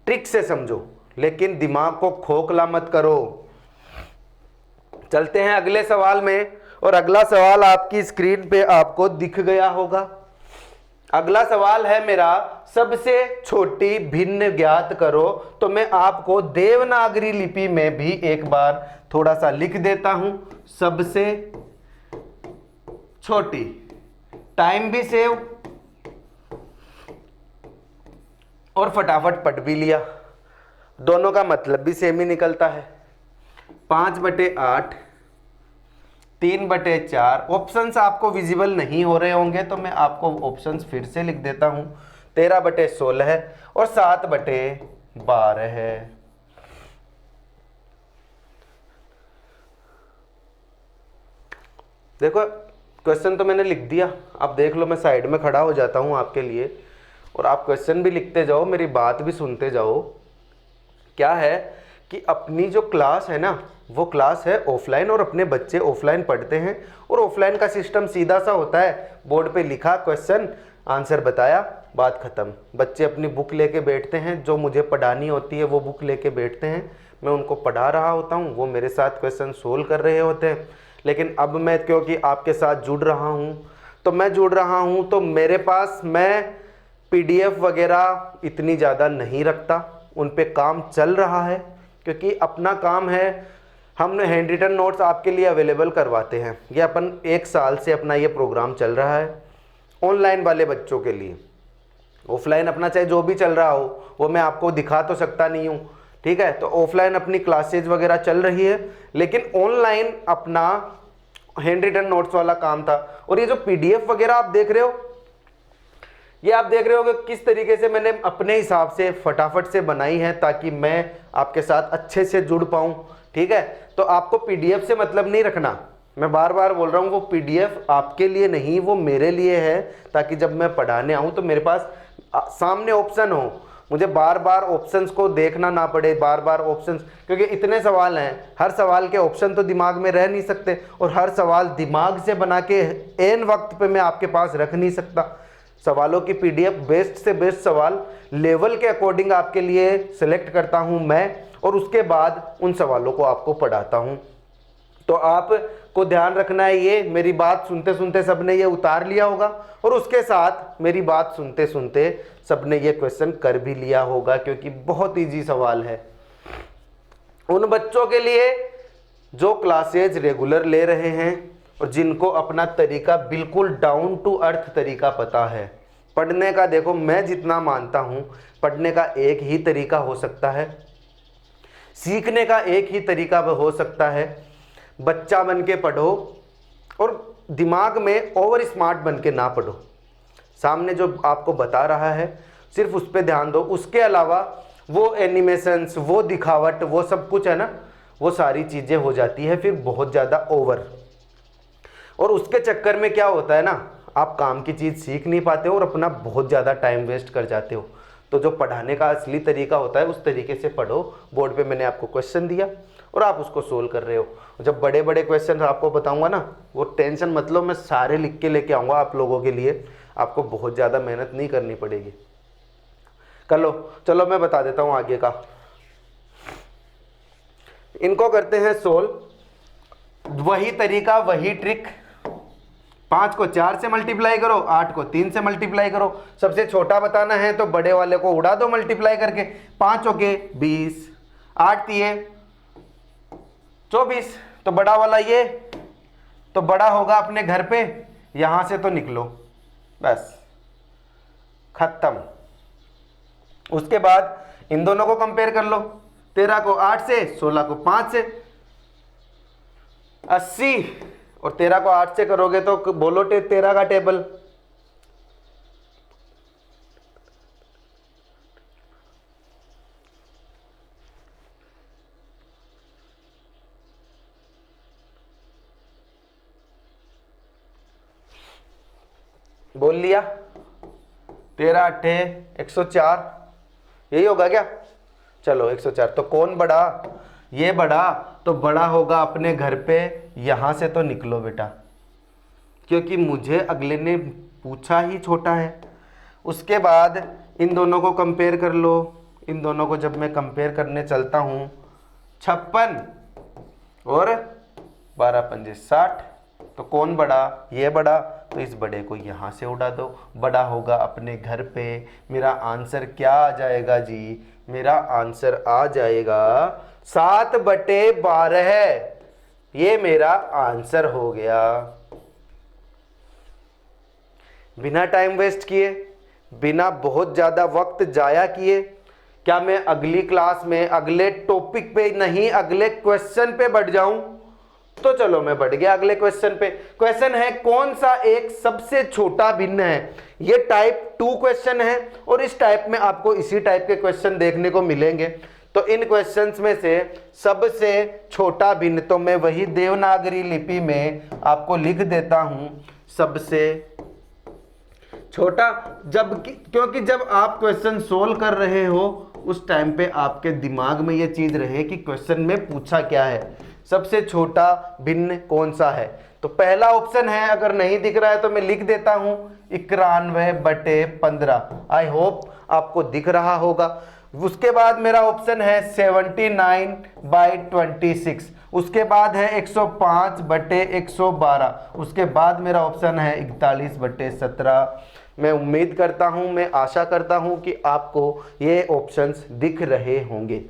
S1: ट्रिक से समझो, लेकिन दिमाग को खोखला मत करो। चलते हैं अगले सवाल में, और अगला सवाल आपकी स्क्रीन पे आपको दिख गया होगा। अगला सवाल है मेरा, सबसे छोटी भिन्न ज्ञात करो। तो मैं आपको देवनागरी लिपि में भी एक बार थोड़ा सा लिख देता हूं, सबसे छोटी। टाइम भी सेव और फटाफट पढ़ भी लिया, दोनों का मतलब भी सेम ही निकलता है। 5/8 3/4। ऑप्शंस आपको विजिबल नहीं हो रहे होंगे तो मैं आपको ऑप्शंस फिर से लिख देता हूं। 13/16 और 7/12 है। देखो क्वेश्चन तो मैंने लिख दिया, आप देख लो, मैं साइड में खड़ा हो जाता हूं आपके लिए, और आप क्वेश्चन भी लिखते जाओ, मेरी बात भी सुनते जाओ। क्या है कि अपनी जो क्लास है ना, वो क्लास है ऑफलाइन, और अपने बच्चे ऑफलाइन पढ़ते हैं, और ऑफलाइन का सिस्टम सीधा सा होता है, बोर्ड पे लिखा क्वेश्चन, आंसर बताया, बात खत्म। बच्चे अपनी बुक लेके बैठते हैं, जो मुझे पढ़ानी होती है वो बुक लेके बैठते हैं, मैं उनको पढ़ा रहा होता हूँ, वो मेरे साथ क्वेश्चन सोल्व कर रहे होते हैं। लेकिन अब मैं क्योंकि आपके साथ जुड़ रहा हूँ, तो मेरे पास मैं PDF वगैरह इतनी ज़्यादा नहीं रखता, उन पे काम चल रहा है, क्योंकि अपना काम है, हमने हैंड रिटन नोट्स आपके लिए अवेलेबल करवाते हैं। ये अपन 1 साल से अपना ये प्रोग्राम चल रहा है ऑनलाइन वाले बच्चों के लिए। ऑफलाइन अपना चाहे जो भी चल रहा हो वो मैं आपको दिखा तो सकता नहीं हूँ, ठीक है। तो ऑफलाइन अपनी क्लासेज वगैरह चल रही है, लेकिन ऑनलाइन अपना हैंड रिटन नोट्स वाला काम था। और ये जो PDF वगैरह आप देख रहे हो, ये आप देख रहे हो कि किस तरीके से मैंने अपने हिसाब से फटाफट से बनाई है, ताकि मैं आपके साथ अच्छे से जुड़ पाऊँ, ठीक है। तो आपको PDF से मतलब नहीं रखना, मैं बार बार बोल रहा हूँ, वो PDF आपके लिए नहीं, वो मेरे लिए है, ताकि जब मैं पढ़ाने आऊँ तो मेरे पास सामने ऑप्शन हो, मुझे बार बार ऑप्शंस को देखना ना पड़े, बार बार ऑप्शंस, क्योंकि इतने सवाल हैं, हर सवाल के ऑप्शन तो दिमाग में रह नहीं सकते, और हर सवाल दिमाग से बना के एन वक्त पे मैं आपके पास रख नहीं सकता। सवालों की PDF बेस्ट से बेस्ट सवाल लेवल के अकॉर्डिंग आपके लिए सिलेक्ट करता हूं मैं, और उसके बाद उन सवालों को आपको पढ़ाता हूं। तो आपको ध्यान रखना है, ये मेरी बात सुनते सुनते सबने ये उतार लिया होगा, और उसके साथ मेरी बात सुनते सुनते सबने ये क्वेश्चन कर भी लिया होगा, क्योंकि बहुत इजी सवाल है। उन बच्चों के लिए जो क्लासेज रेगुलर ले रहे हैं और जिनको अपना तरीका बिल्कुल डाउन टू अर्थ तरीका पता है पढ़ने का, देखो मैं जितना मानता हूँ पढ़ने का एक ही तरीका हो सकता है, सीखने का एक ही तरीका हो सकता है, बच्चा बन के पढ़ो और दिमाग में ओवर स्मार्ट बन के ना पढ़ो। सामने जो आपको बता रहा है सिर्फ उस पर ध्यान दो, उसके अलावा वो एनिमेशंस, वो दिखावट, वो सब कुछ है ना, वो सारी चीज़ें हो जाती है फिर बहुत ज़्यादा ओवर। और उसके चक्कर में क्या होता है ना, आप काम की चीज़ सीख नहीं पाते हो और अपना बहुत ज़्यादा टाइम वेस्ट कर जाते हो। तो जो पढ़ाने का असली तरीका होता है उस तरीके से पढ़ो। बोर्ड पे मैंने आपको क्वेश्चन दिया और आप उसको सोल्व कर रहे हो। जब बड़े बड़े क्वेश्चन आपको बताऊंगा ना, वो टेंशन मतलब मैं सारे लिख के लेके आऊँगा आप लोगों के लिए, आपको बहुत ज़्यादा मेहनत नहीं करनी पड़ेगी। कर लो। चलो मैं बता देता हूँ आगे का। इनको करते हैं सोल्व, वही तरीका वही ट्रिक। 5 को 4 से मल्टीप्लाई करो, 8 को 3 से मल्टीप्लाई करो। सबसे छोटा बताना है तो बड़े वाले को उड़ा दो मल्टीप्लाई करके। 5 के 20, 8 दिए 24, तो बड़ा वाला ये, तो बड़ा होगा अपने घर पे, यहां से तो निकलो, बस खत्म। उसके बाद इन दोनों को कंपेयर कर लो। 13 को 8 से, 16 को 5 से, 80, और 13 को 8 से करोगे तो बोलो 13 का टेबल। बोल लिया 13 8 104, यही होगा क्या? चलो 104। तो कौन बड़ा? ये बड़ा, तो बड़ा होगा अपने घर पे, यहां से तो निकलो बेटा, क्योंकि मुझे अगले ने पूछा ही छोटा है। उसके बाद इन दोनों को कंपेयर कर लो। इन दोनों को जब मैं कंपेयर करने चलता हूं, 56 और 12 पंजे 60, तो कौन बड़ा? ये बड़ा, तो इस बड़े को यहां से उड़ा दो, बड़ा होगा अपने घर पे। मेरा आंसर क्या आ जाएगा जी? मेरा आंसर आ जाएगा 7/12। ये मेरा आंसर हो गया। बिना टाइम वेस्ट किए, बिना बहुत ज्यादा वक्त जाया किए, क्या मैं अगली क्लास में अगले टॉपिक पे नहीं अगले क्वेश्चन पे बढ़ जाऊं? तो चलो मैं बढ़ गया अगले क्वेश्चन पे। क्वेश्चन है कौन सा एक सबसे छोटा भिन्न है। ये टाइप 2 क्वेश्चन है और इस टाइप में आपको इसी टाइप के क्वेश्चन देखने को मिलेंगे। तो इन क्वेश्चंस में से सबसे छोटा भिन्न, तो मैं वही देवनागरी लिपि में आपको लिख देता हूं, सबसे छोटा। क्योंकि जब आप क्वेश्चन सोल्व कर रहे हो उस टाइम पे आपके दिमाग में ये चीज रहे कि क्वेश्चन में पूछा क्या है, सबसे छोटा भिन्न कौन सा है। तो पहला ऑप्शन है, अगर नहीं दिख रहा है तो मैं लिख देता हूं 91/15। आई होप आपको दिख रहा होगा। उसके बाद मेरा ऑप्शन है 79/26। उसके बाद है 105/112। उसके बाद मेरा ऑप्शन है 41/17। मैं उम्मीद करता हूं, मैं आशा करता हूं कि आपको ये ऑप्शंस दिख रहे होंगे।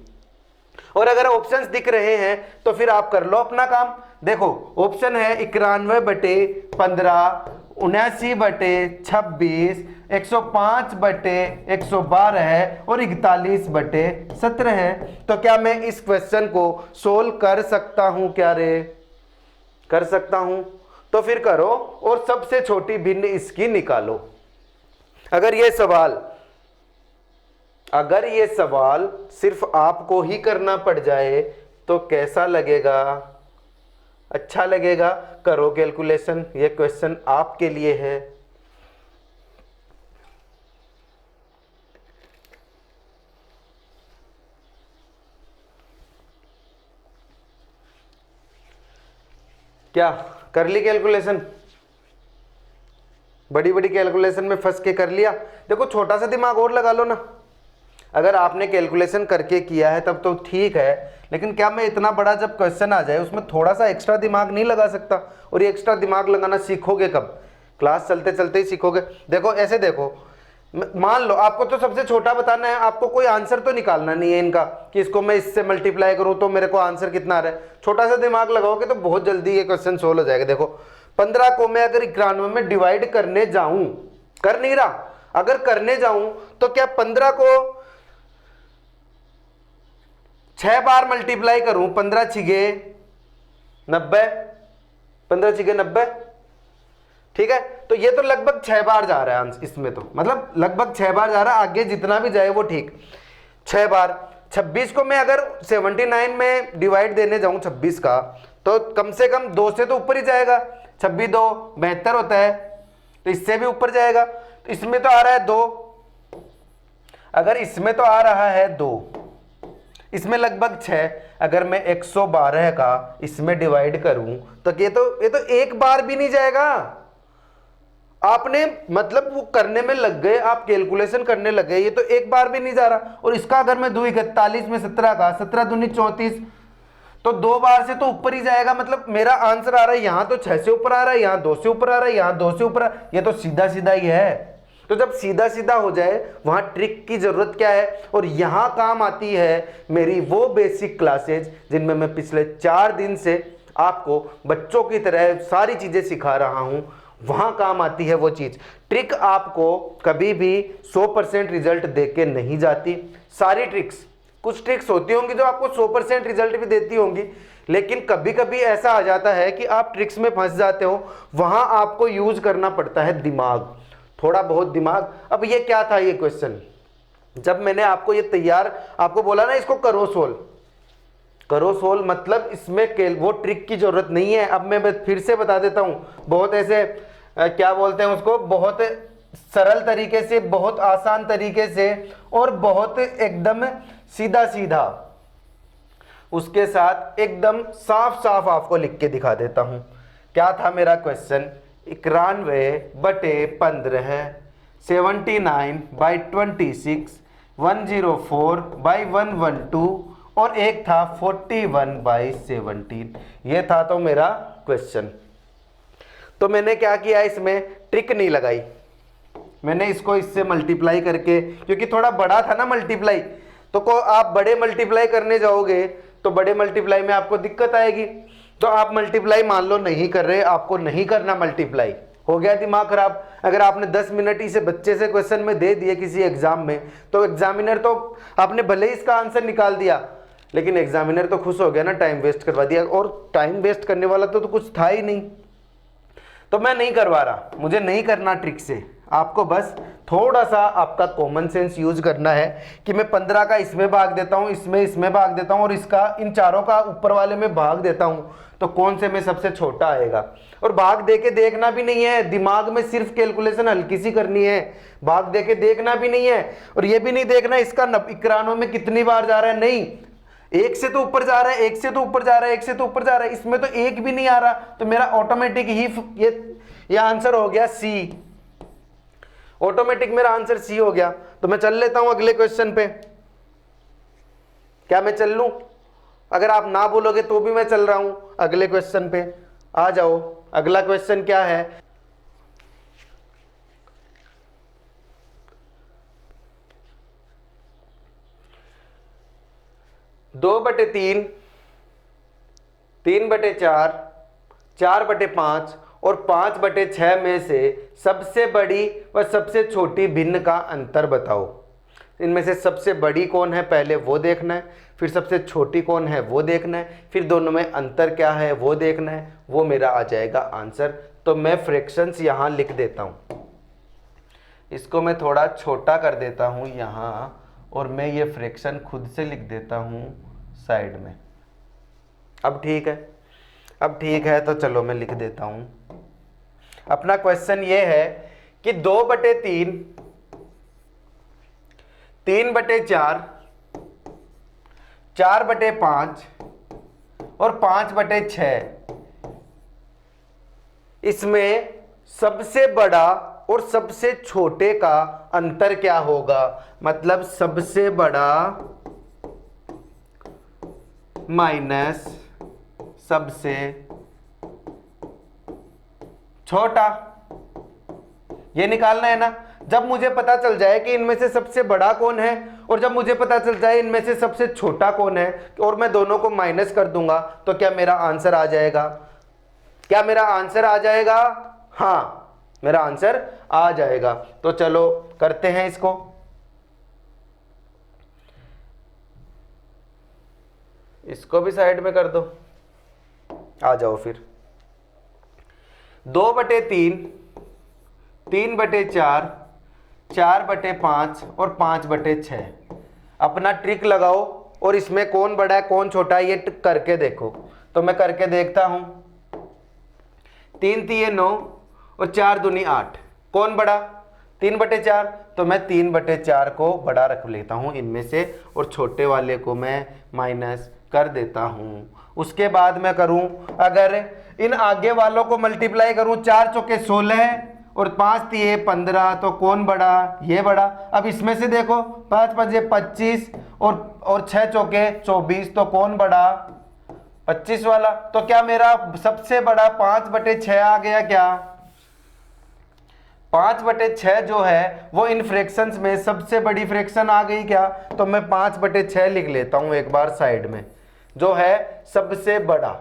S1: और अगर ऑप्शंस दिख रहे हैं तो फिर आप कर लो अपना काम। देखो ऑप्शन है 91/15, 79/26, 105/112 है और 41/17 है। तो क्या मैं इस क्वेश्चन को सोल्व कर सकता हूं? क्या रे, कर सकता हूं? तो फिर करो और सबसे छोटी भिन्न इसकी निकालो। अगर ये सवाल सिर्फ आपको ही करना पड़ जाए तो कैसा लगेगा? अच्छा लगेगा? करो कैलकुलेशन, ये क्वेश्चन आपके लिए है। क्या कर ली कैलकुलेशन? बड़ी बड़ी कैलकुलेशन में फंस के कर लिया? देखो छोटा सा दिमाग और लगा लो ना। अगर आपने कैलकुलेशन करके किया है तब तो ठीक है, लेकिन क्या मैं इतना बड़ा जब क्वेश्चन आ जाए उसमें थोड़ा सा एक्स्ट्रा दिमाग नहीं लगा सकता? और ये एक्स्ट्रा दिमाग लगाना सीखोगे कब? क्लास चलते चलते ही सीखोगे। देखो ऐसे देखो, मान लो आपको तो सबसे छोटा बताना है, आपको कोई आंसर तो निकालना नहीं है इनका कि इसको मैं इससे मल्टीप्लाई करूं तो मेरे को आंसर कितना आ रहा है। छोटा सा दिमाग लगाओगे तो बहुत जल्दी ये क्वेश्चन सोल्व हो जाएगा। देखो 15 को मैं अगर 91 में डिवाइड करने जाऊं, कर नहीं रहा, अगर करने जाऊं तो क्या 15 को 6 बार मल्टीप्लाई करूं? 15 छिगे 90, 15 छिगे 90, ठीक है। तो ये तो लगभग 6 बार जा रहा है इसमें, तो मतलब लगभग 6 बार जा रहा है। आगे जितना भी जाए वो ठीक, 6 बार। 26 को मैं अगर 79 में डिवाइड देने जाऊं 26 का, तो कम से कम 2 से तो ऊपर ही जाएगा। 26 2 72 होता है, तो इससे भी ऊपर जाएगा। तो इसमें तो आ रहा है 2, अगर इसमें तो आ रहा है 2, इसमें लगभग 6, अगर मैं 112 का इसमें डिवाइड करूं तो ये तो एक बार भी नहीं जाएगा। आपने मतलब वो करने में लग गए, आप कैलकुलेशन करने लग गए, ये तो एक बार भी नहीं जा रहा। और इसका अगर मैं दूं 41 में 17 का, 17 दूनी 34, तो 2 बार से तो ऊपर ही जाएगा। मतलब मेरा आंसर आ रहा है यहां तो 6 से ऊपर आ रहा है, यहां 2 से ऊपर आ रहा है, यहां 2 से ऊपर ये तो सीधा सीधा ही है। तो जब सीधा सीधा हो जाए वहां ट्रिक की जरूरत क्या है। और यहां काम आती है मेरी वो बेसिक क्लासेज जिनमें मैं पिछले 4 दिन से आपको बच्चों की तरह सारी चीजें सिखा रहा हूं, वहां काम आती है वो चीज। ट्रिक आपको कभी भी 100% रिजल्ट देके नहीं जाती। सारी ट्रिक्स, कुछ ट्रिक्स होती होंगी जो आपको 100% रिजल्ट भी देती होंगी, लेकिन कभी कभी ऐसा आ जाता है कि आप ट्रिक्स में फंस जाते हो, वहां आपको यूज करना पड़ता है दिमाग, थोड़ा बहुत दिमाग। अब ये क्या था ये क्वेश्चन, जब मैंने आपको ये तैयार आपको बोला ना इसको करो सोल्व, करो सोल्व, मतलब इसमें वो ट्रिक की जरूरत नहीं है। अब मैं फिर से बता देता हूं, बहुत ऐसे क्या बोलते हैं उसको, बहुत सरल तरीके से, बहुत आसान तरीके से और बहुत एकदम सीधा सीधा उसके साथ एकदम साफ साफ आपको लिख के दिखा देता हूं। क्या था मेरा क्वेश्चन, 91/15, 79/26, 104/112 और एक था 41/17। ये था तो मेरा क्वेश्चन। तो मैंने क्या किया, इसमें ट्रिक नहीं लगाई, मैंने इसको इससे मल्टीप्लाई करके, क्योंकि थोड़ा बड़ा था ना मल्टीप्लाई, तो को आप बड़े मल्टीप्लाई करने जाओगे तो बड़े मल्टीप्लाई में आपको दिक्कत आएगी। तो आप मल्टीप्लाई मान लो नहीं कर रहे, आपको नहीं करना मल्टीप्लाई, हो गया दिमाग खराब। अगर आपने 10 मिनट इसे बच्चे से क्वेश्चन में दे दिए किसी एग्जाम में, तो एग्जामिनर तो आपने भले ही इसका आंसर निकाल दिया, लेकिन एग्जामिनर तो खुश हो गया ना, टाइम वेस्ट करवा दिया, और टाइम वेस्ट करने वाला तो कुछ था ही नहीं। तो मैं नहीं करवा रहा, मुझे नहीं करना ट्रिक से, आपको बस थोड़ा सा आपका कॉमन सेंस यूज करना है कि मैं 15 का इसमें भाग देता हूं, इसमें भाग देता हूं और इसका इन चारों का ऊपर वाले में भाग देता हूं, तो कौन से में सबसे छोटा आएगा। और भाग देके देखना भी नहीं है, दिमाग में सिर्फ कैलकुलेशन हल्की सी करनी है, भाग देके देखना भी नहीं है। और ये भी नहीं देखना इसका 91 में कितनी बार जा रहा है, नहीं, एक से तो ऊपर जा रहा है, एक से तो ऊपर जा रहा है, एक से तो ऊपर जा रहा है, इसमें तो एक भी नहीं आ रहा, तो मेरा ऑटोमेटिक ही ये आंसर हो गया सी, ऑटोमेटिक मेरा आंसर सी हो गया। तो मैं चल लेता हूं अगले क्वेश्चन पे। क्या मैं चल लूं? अगर आप ना बोलोगे तो भी मैं चल रहा हूं अगले क्वेश्चन पे, आ जाओ। अगला क्वेश्चन क्या है, 2/3, 3/4, 4/5 और 5/6 में से सबसे बड़ी व सबसे छोटी भिन्न का अंतर बताओ। इनमें से सबसे बड़ी कौन है पहले वो देखना है, फिर सबसे छोटी कौन है वो देखना है, फिर दोनों में अंतर क्या है वो देखना है, वो मेरा आ जाएगा आंसर। तो मैं फ्रैक्शंस यहाँ लिख देता हूँ, इसको मैं थोड़ा छोटा कर देता हूँ यहाँ, और मैं ये फ्रैक्शन खुद से लिख देता हूँ साइड में। अब ठीक है, अब ठीक है, तो चलो मैं लिख देता हूँ। अपना क्वेश्चन ये है कि 2/3, 3/4, 4/5 और 5/6, इसमें सबसे बड़ा और सबसे छोटे का अंतर क्या होगा। मतलब सबसे बड़ा माइनस सबसे छोटा, ये निकालना है ना। जब मुझे पता चल जाए कि इनमें से सबसे बड़ा कौन है और जब मुझे पता चल जाए इनमें से सबसे छोटा कौन है, और मैं दोनों को माइनस कर दूंगा, तो क्या मेरा आंसर आ जाएगा? क्या मेरा आंसर आ जाएगा? हाँ, मेरा आंसर आ जाएगा। तो चलो करते हैं इसको। इसको भी साइड में कर दो, आ जाओ फिर। 2/3, 3/4, 4/5 और 5/6, अपना ट्रिक लगाओ और इसमें कौन बड़ा है कौन छोटा है ये करके देखो। तो मैं करके देखता हूं। 3 3 9 और 4 दूनी 8, कौन बड़ा, 3/4, तो मैं 3/4 को बड़ा रख लेता हूँ इनमें से और छोटे वाले को मैं माइनस कर देता हूँ। उसके बाद मैं करूँ, अगर इन आगे वालों को मल्टीप्लाई करूँ, 4 चौके 16 और 5 तिये 15, तो कौन बड़ा, ये बड़ा। अब इसमें से देखो 5 5 25 और 6 चौके 24, तो कौन बड़ा, 25 वाला। तो क्या मेरा सबसे बड़ा 5/6 आ गया क्या, 5/6 जो है वो इन फ्रैक्शंस में सबसे बड़ी फ्रैक्शन आ गई क्या। तो मैं 5/6 लिख लेता हूं एक बार साइड में, जो है सबसे बड़ा।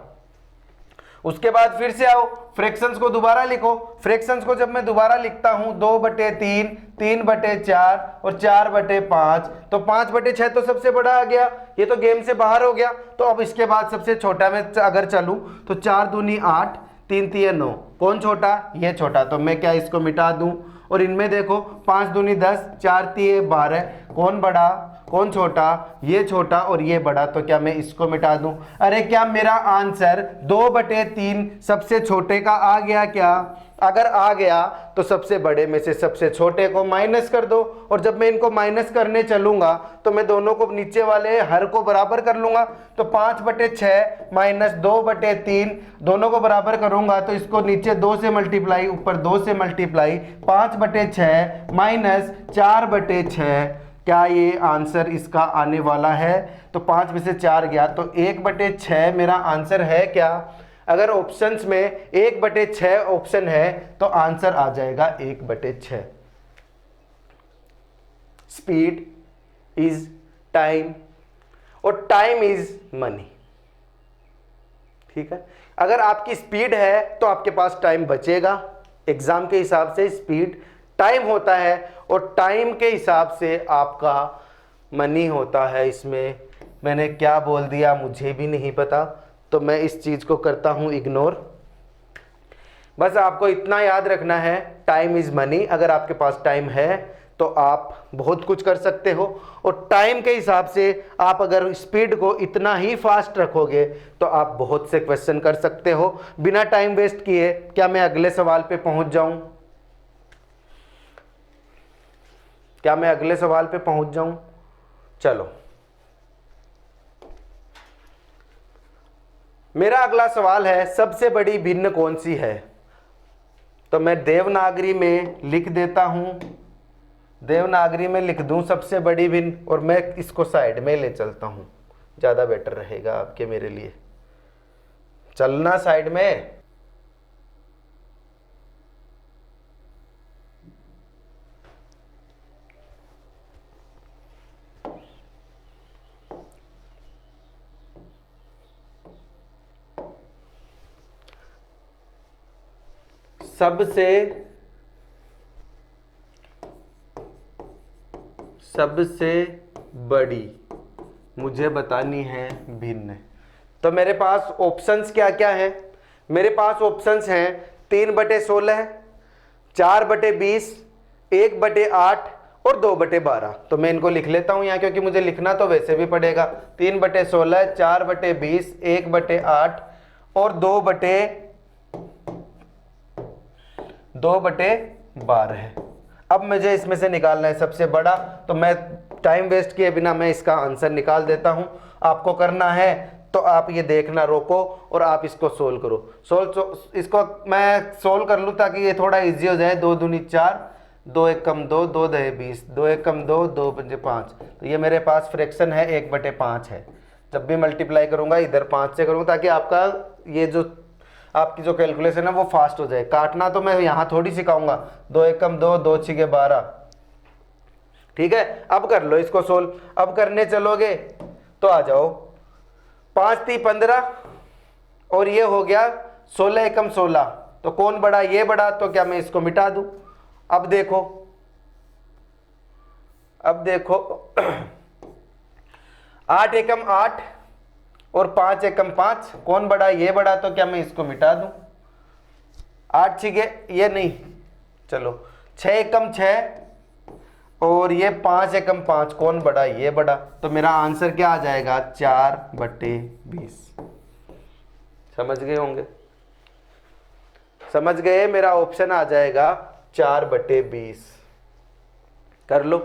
S1: उसके बाद फिर से आओ, फ्रैक्शंस को दोबारा लिखो। फ्रैक्शंस को जब मैं दोबारा लिखता हूं, 2/3, 3/4 और 4/5, तो 5/6 तो सबसे बड़ा आ गया, ये तो गेम से बाहर हो गया। तो अब इसके बाद सबसे छोटा में अगर चलूं तो 4 दूनी 8, 3 तिये 9, कौन छोटा, ये छोटा। तो मैं क्या इसको मिटा दूं, और इनमें देखो 5 दूनी 10, 4 तिये 12, कौन बड़ा, कौन छोटा, ये छोटा और ये बड़ा। तो क्या मैं इसको मिटा दूं। अरे क्या मेरा आंसर 2/3 सबसे छोटे का आ गया क्या। अगर आ गया तो सबसे बड़े में से सबसे छोटे को माइनस कर दो, और जब मैं इनको माइनस करने चलूंगा तो मैं दोनों को नीचे वाले हर को बराबर कर लूंगा। तो 5/6 माइनस 2/3 दोनों को बराबर करूंगा, तो इसको नीचे 2 से मल्टीप्लाई, ऊपर 2 से मल्टीप्लाई, 5/6 माइनस 4/6। क्या ये आंसर इसका आने वाला है। तो 5 में से 4 गया, तो 1/6 मेरा आंसर है क्या। अगर ऑप्शंस में 1/6 ऑप्शन है तो आंसर आ जाएगा 1/6। स्पीड इज टाइम और टाइम इज मनी। ठीक है, अगर आपकी स्पीड है तो आपके पास टाइम बचेगा। एग्जाम के हिसाब से स्पीड टाइम होता है, और टाइम के हिसाब से आपका मनी होता है। इसमें मैंने क्या बोल दिया मुझे भी नहीं पता, तो मैं इस चीज को करता हूं इग्नोर। बस आपको इतना याद रखना है, टाइम इज मनी। अगर आपके पास टाइम है तो आप बहुत कुछ कर सकते हो, और टाइम के हिसाब से आप अगर स्पीड को इतना ही फास्ट रखोगे तो आप बहुत से क्वेश्चन कर सकते हो बिना टाइम वेस्ट किए। क्या मैं अगले सवाल पे पहुंच जाऊं, क्या मैं अगले सवाल पे पहुंच जाऊं। चलो, मेरा अगला सवाल है, सबसे बड़ी भिन्न कौन सी है। तो मैं देवनागरी में लिख देता हूं, देवनागरी में लिख दूं सबसे बड़ी भिन्न, और मैं इसको साइड में ले चलता हूं, ज्यादा बेटर रहेगा आपके मेरे लिए। चलना साइड में। सबसे बड़ी मुझे बतानी है भिन्न। तो मेरे पास ऑप्शंस क्या क्या है। मेरे पास ऑप्शंस हैं 3/16, 4/20, 1/8 और 2/12। तो मैं इनको लिख लेता हूं यहाँ, क्योंकि मुझे लिखना तो वैसे भी पड़ेगा। 3/16, 4/20, 1/8 और 2/12। अब मुझे इसमें से निकालना है सबसे बड़ा, तो मैं टाइम वेस्ट किए बिना मैं इसका आंसर निकाल देता हूं। आपको करना है तो आप ये देखना रोको और आप इसको सोल्व करो। इसको मैं सोल्व कर लूँ ताकि ये थोड़ा इजी हो जाए। 2 दूनी 4, 2 एक कम 2, 2 दहे 20, 2 एक कम 2, 2 पंजे 5। तो ये मेरे पास फ्रैक्शन है 1/5 है। जब भी मल्टीप्लाई करूंगा इधर 5 से करूंगा, ताकि आपका ये जो आपकी जो कैलकुलेशन है वो फास्ट हो जाए। काटना तो मैं यहाँ थोड़ी सिखाऊंगा। 2 एक कम 2, 2 6 12। ठीक है, अब कर लो इसको सोल्व। अब करने चलोगे तो आ जाओ, 5 3 15 और ये हो गया 16 एकम 16। तो कौन बड़ा, ये बड़ा। तो क्या मैं इसको मिटा दूं। अब देखो 8 एकम 8 और 5 एकम 5, कौन बड़ा, ये बड़ा। तो क्या मैं इसको मिटा दूं। 8 6 ये नहीं, चलो 6 एकम 6 और ये 5 एकम 5, कौन बड़ा, ये बड़ा। तो मेरा आंसर क्या आ जाएगा, 4/20। समझ गए होंगे, समझ गए। मेरा ऑप्शन आ जाएगा 4/20 कर लो।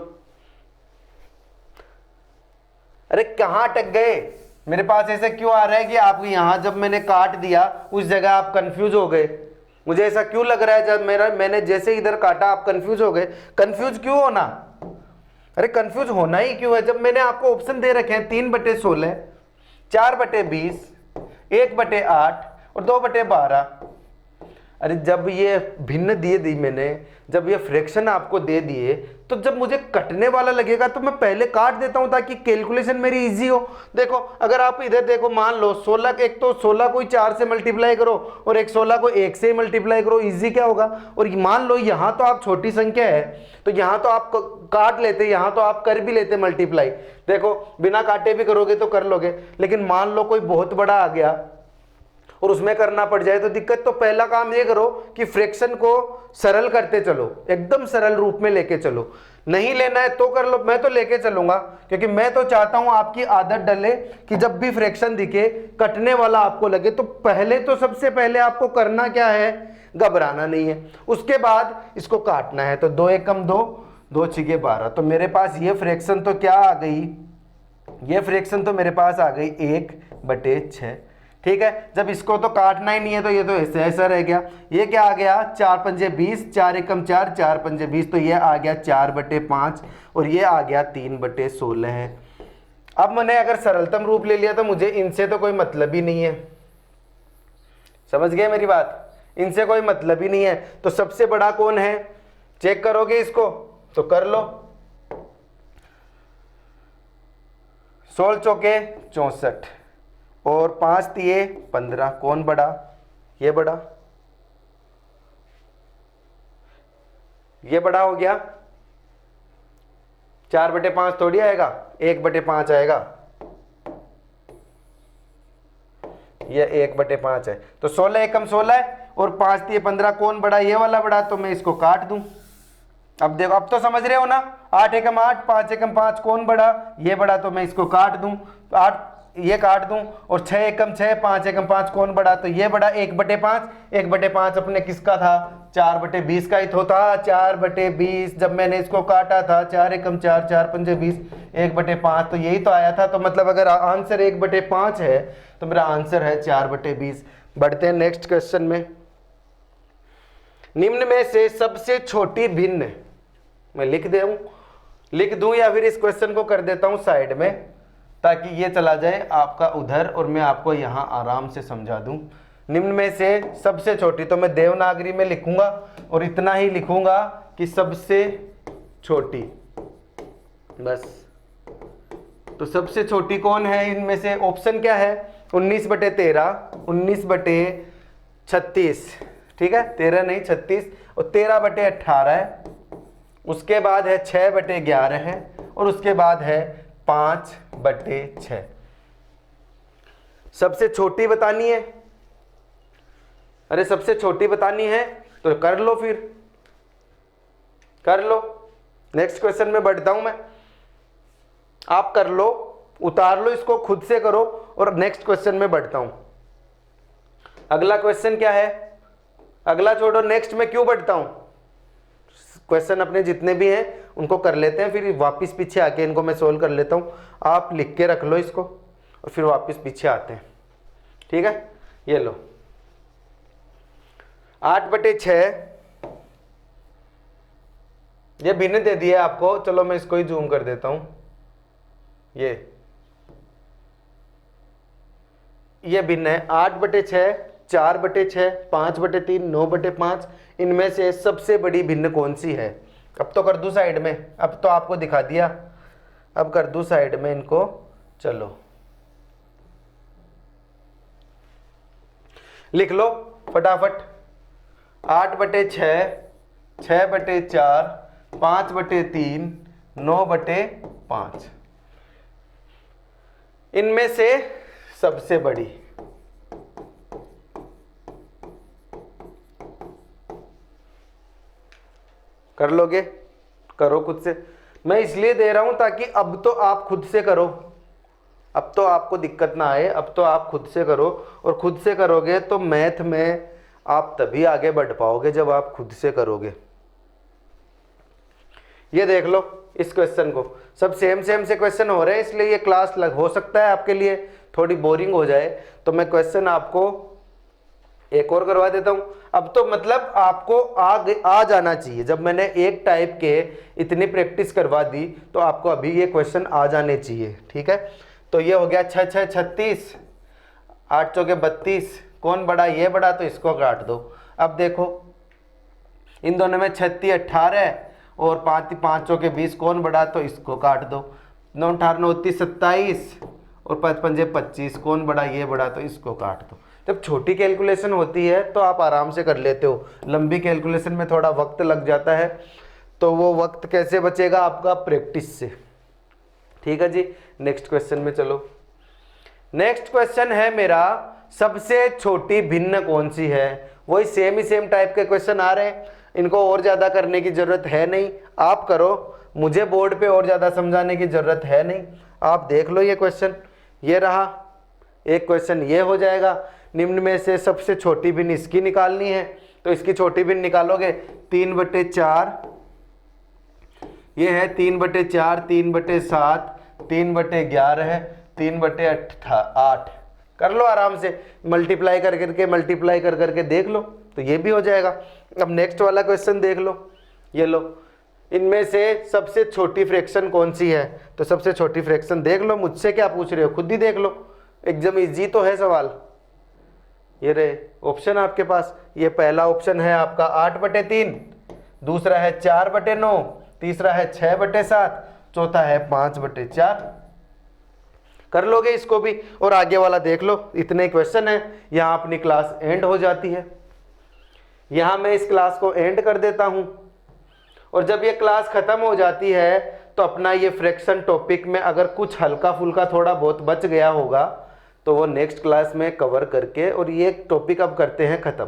S1: अरे कहाँ अटक गए? मेरे पास ऐसा क्यों आ रहा है कि आप यहां जब मैंने काट दिया उस जगह आप कंफ्यूज हो गए? मुझे ऐसा क्यों लग रहा है जब मैंने जैसे इधर काटा आप कंफ्यूज हो गए? कंफ्यूज क्यों होना? अरे कंफ्यूज होना ही क्यों है जब मैंने आपको ऑप्शन दे रखे हैं 3/16, 4/20, 1/8 और 2/12। अरे जब ये भिन्न दिए दी मैंने, जब ये फ्रैक्शन आपको दे दिए, तो जब मुझे कटने वाला लगेगा तो मैं पहले काट देता हूं ताकि कैलकुलेशन मेरी इजी हो। देखो अगर आप इधर देखो, मान लो 16, एक तो 16 को 4 से मल्टीप्लाई करो और एक 16 को 1 से मल्टीप्लाई करो, इजी क्या होगा? और मान लो यहां तो आप छोटी संख्या है तो यहां तो आप काट लेते, यहां तो आप कर भी लेते मल्टीप्लाई। देखो बिना काटे भी करोगे तो कर लोगे, लेकिन मान लो कोई बहुत बड़ा आ गया और उसमें करना पड़ जाए तो दिक्कत। तो पहला काम ये करो कि फ्रैक्शन को सरल करते चलो, एकदम सरल रूप में लेके चलो। नहीं लेना है तो कर लो, मैं तो लेके चलूंगा क्योंकि मैं तो चाहता हूं आपकी आदत डले कि जब भी फ्रैक्शन दिखे कटने वाला आपको लगे तो पहले तो सबसे पहले आपको करना क्या है? घबराना नहीं है। उसके बाद इसको काटना है। तो 2 एकम 2, 2 छिके 12। तो मेरे पास ये फ्रैक्शन तो क्या आ गई? ये फ्रैक्शन तो मेरे पास आ गई 1/6। ठीक है, जब इसको तो काटना ही नहीं है तो ये तो ऐसा रह गया। ये क्या आ गया? 4×5 = 4, 4 एकम 4, 4×5 तो ये आ गया 4/5 और ये आ गया 3/16 है। अब मैंने अगर सरलतम रूप ले लिया तो मुझे इनसे तो कोई मतलब ही नहीं है। समझ गए मेरी बात? इनसे कोई मतलब ही नहीं है। तो सबसे बड़ा कौन है? चेक करोगे इसको तो कर लो। 16 चौके 64 और 5 तिये 15। कौन बड़ा? ये बड़ा। ये बड़ा हो गया। 4/5 थोड़ी आएगा, 1/5 आएगा। ये 1/5 है। तो 16 एकम 16 है और 5 तिये 15। कौन बड़ा? ये वाला बड़ा। तो मैं इसको काट दूं। अब देखो, अब तो समझ रहे हो ना? 8 एकम 8, 5 एकम 5। कौन बड़ा? ये बड़ा। तो मैं इसको काट दूं। तो 8 ये काट दूं और 6 एकम 6, 5 एकम 5। कौन बड़ा? तो ये बड़ा। 1/5, 1/5 अपने किसका था? 4/20 का ही तो था। 4/20 जब मैंने इसको काटा था, 4 एकम 4, 4×5 1/5 तो यही तो आया था। तो मतलब अगर आंसर 1/5 है तो मेरा आंसर है 4/20। बढ़ते हैं नेक्स्ट क्वेश्चन में। निम्न में से सबसे छोटी भिन्न, मैं लिख दूं या फिर इस क्वेश्चन को कर देता हूं साइड में ताकि ये चला जाए आपका उधर और मैं आपको यहां आराम से समझा दूं। निम्न में से सबसे छोटी, तो मैं देवनागरी में लिखूंगा और इतना ही लिखूंगा कि सबसे छोटी, बस। तो सबसे छोटी कौन है इनमें से? ऑप्शन क्या है? 19/13, 19/36। ठीक है, 13 नहीं 36 और 13/18 है। उसके बाद है 6/11 है और उसके बाद है 5/6। सबसे छोटी बतानी है। अरे सबसे छोटी बतानी है तो कर लो, फिर कर लो। नेक्स्ट क्वेश्चन में बढ़ता हूं मैं। आप कर लो, उतार लो इसको, खुद से करो और नेक्स्ट क्वेश्चन में बढ़ता हूं। अगला क्वेश्चन क्या है? अगला छोड़ो, नेक्स्ट में क्यों बढ़ता हूं? क्वेश्चन अपने जितने भी हैं उनको कर लेते हैं, फिर वापस पीछे आके इनको मैं सोल्व कर लेता हूं। आप लिख के रख लो इसको और फिर वापस पीछे आते हैं। ठीक है, ये लो 8/6। ये भिन्न दे दिया आपको। चलो मैं इसको ही जूम कर देता हूं। ये भिन्न है। 8/6, 4/6, 5/3, 9/5। इनमें से सबसे बड़ी भिन्न कौन सी है? अब तो कर दूं साइड में, अब तो आपको दिखा दिया, अब कर दूं साइड में इनको। चलो लिख लो फटाफट। 8/6, 6/4, 5/3, 9/5। इनमें से सबसे बड़ी। कर लोगे? करो खुद से। मैं इसलिए दे रहा हूं ताकि अब तो आप खुद से करो, अब तो आपको दिक्कत ना आए। अब तो आप खुद से करो और खुद से करोगे तो मैथ में आप तभी आगे बढ़ पाओगे जब आप खुद से करोगे। ये देख लो इस क्वेश्चन को, सब सेम से क्वेश्चन हो रहे हैं, इसलिए ये क्लास हो सकता है आपके लिए थोड़ी बोरिंग हो जाए, तो मैं क्वेश्चन आपको एक और करवा देता हूं। अब तो मतलब आपको आ जाना चाहिए, जब मैंने एक टाइप के इतनी प्रैक्टिस करवा दी तो आपको अभी ये क्वेश्चन आ जाने चाहिए। ठीक है, तो ये हो गया 6 6 36, 8 चौके 32, कौन बड़ा, ये बड़ा, तो इसको काट दो। अब देखो इन दोनों में 36 18 और 5 5 चौके 20, कौन बड़ा, तो इसको काट दो। 9 18 29 27 और 5 पंजे 25, कौन बड़ा, ये बड़ा, तो इसको काट दो। जब छोटी कैलकुलेशन होती है तो आप आराम से कर लेते हो, लंबी कैलकुलेशन में थोड़ा वक्त लग जाता है, तो वो वक्त कैसे बचेगा आपका, प्रैक्टिस से। ठीक है जी, नेक्स्ट क्वेश्चन में चलो। नेक्स्ट क्वेश्चन है मेरा, सबसे छोटी भिन्न कौन सी है। वही सेम टाइप के क्वेश्चन आ रहे हैं, इनको और ज़्यादा करने की ज़रूरत है नहीं, आप करो, मुझे बोर्ड पे और ज़्यादा समझाने की ज़रूरत है नहीं। आप देख लो ये क्वेश्चन, ये रहा एक क्वेश्चन, ये हो जाएगा। निम्न में से सबसे छोटी भिन्न इसकी निकालनी है, तो इसकी छोटी भिन्न निकालोगे 3/4, ये है 3/4, 3/7, 3/11 है, 3/8। कर लो आराम से, मल्टीप्लाई कर करके देख लो, तो ये भी हो जाएगा। अब नेक्स्ट वाला क्वेश्चन देख लो, ये लो, इनमें से सबसे छोटी फ्रैक्शन कौन सी है, तो सबसे छोटी फ्रैक्शन देख लो, मुझसे क्या पूछ रहे हो, खुद ही देख लो, एकदम इजी तो है सवाल। ये रहे ऑप्शन आपके पास, ये पहला ऑप्शन है आपका 8/3, दूसरा है 4/9, तीसरा है 6/7, चौथा है 5/4। कर लोगे इसको भी, और आगे वाला देख लो, इतने क्वेश्चन है, यहाँ अपनी क्लास एंड हो जाती है। यहाँ मैं इस क्लास को एंड कर देता हूँ, और जब ये क्लास खत्म हो जाती है तो अपना ये फ्रैक्शन टॉपिक में अगर कुछ हल्का फुल्का थोड़ा बहुत बच गया होगा तो वो नेक्स्ट क्लास में कवर करके, और ये टॉपिक अब करते हैं ख़त्म।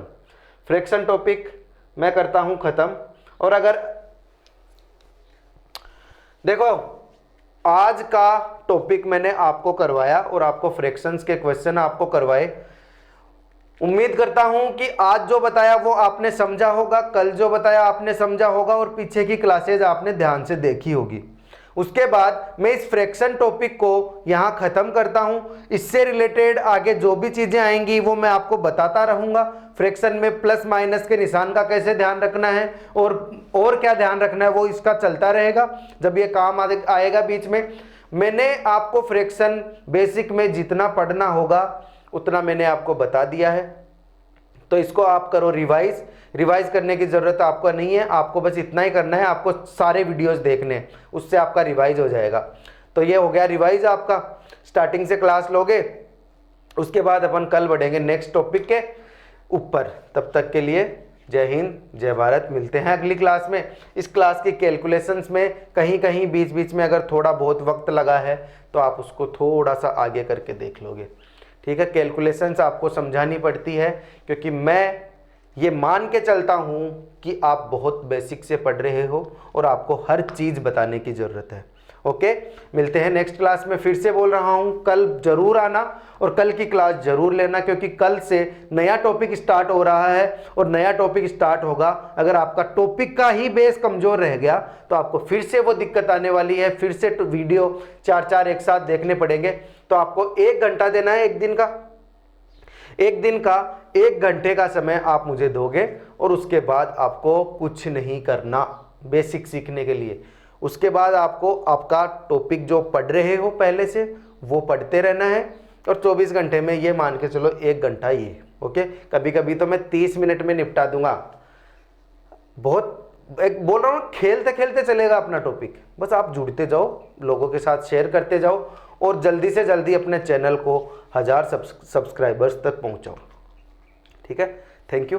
S1: फ्रैक्शन टॉपिक मैं करता हूँ ख़त्म। और अगर देखो आज का टॉपिक मैंने आपको करवाया और आपको फ्रैक्शंस के क्वेश्चन आपको करवाए, उम्मीद करता हूं कि आज जो बताया वो आपने समझा होगा, कल जो बताया आपने समझा होगा, और पीछे की क्लासेज आपने ध्यान से देखी होगी। उसके बाद मैं इस फ्रैक्शन टॉपिक को यहां ख़त्म करता हूं। इससे रिलेटेड आगे जो भी चीज़ें आएंगी वो मैं आपको बताता रहूंगा। फ्रैक्शन में प्लस माइनस के निशान का कैसे ध्यान रखना है और क्या ध्यान रखना है, वो इसका चलता रहेगा जब ये काम आएगा बीच में। मैंने आपको फ्रैक्शन बेसिक में जितना पढ़ना होगा उतना मैंने आपको बता दिया है, तो इसको आप करो रिवाइज करने की ज़रूरत आपको नहीं है, आपको बस इतना ही करना है, आपको सारे वीडियोस देखने हैं, उससे आपका रिवाइज हो जाएगा। तो ये हो गया रिवाइज आपका, स्टार्टिंग से क्लास लोगे, उसके बाद अपन कल बढ़ेंगे नेक्स्ट टॉपिक के ऊपर। तब तक के लिए जय हिंद जय भारत, मिलते हैं अगली क्लास में। इस क्लास की कैलकुलेशंस में कहीं बीच बीच में अगर थोड़ा बहुत वक्त लगा है तो आप उसको थोड़ा सा आगे करके देख लोगे। ठीक है, कैलकुलेशंस आपको समझानी पड़ती है, क्योंकि मैं ये मान के चलता हूँ कि आप बहुत बेसिक से पढ़ रहे हो और आपको हर चीज़ बताने की ज़रूरत है। ओके, मिलते हैं नेक्स्ट क्लास में। फिर से बोल रहा हूँ, कल जरूर आना और कल की क्लास जरूर लेना, क्योंकि कल से नया टॉपिक स्टार्ट हो रहा है और नया टॉपिक स्टार्ट होगा। अगर आपका टॉपिक का ही बेस कमज़ोर रह गया तो आपको फिर से वो दिक्कत आने वाली है, फिर से वीडियो 4 एक साथ देखने पड़ेंगे। तो आपको 1 घंटा देना है, एक दिन का 1 घंटे का समय आप मुझे दोगे, और उसके बाद आपको कुछ नहीं करना बेसिक सीखने के लिए। उसके बाद आपको आपका टॉपिक जो पढ़ रहे हो पहले से वो पढ़ते रहना है, और 24 घंटे में ये मान के चलो 1 घंटा ये। ओके, कभी कभी तो मैं 30 मिनट में निपटा दूंगा। बोल रहा हूँ, खेलते खेलते चलेगा अपना टॉपिक, बस आप जुड़ते जाओ, लोगों के साथ शेयर करते जाओ, और जल्दी से जल्दी अपने चैनल को 1000 सब्सक्राइबर्स तक पहुँचाओ। ठीक है, थैंक यू।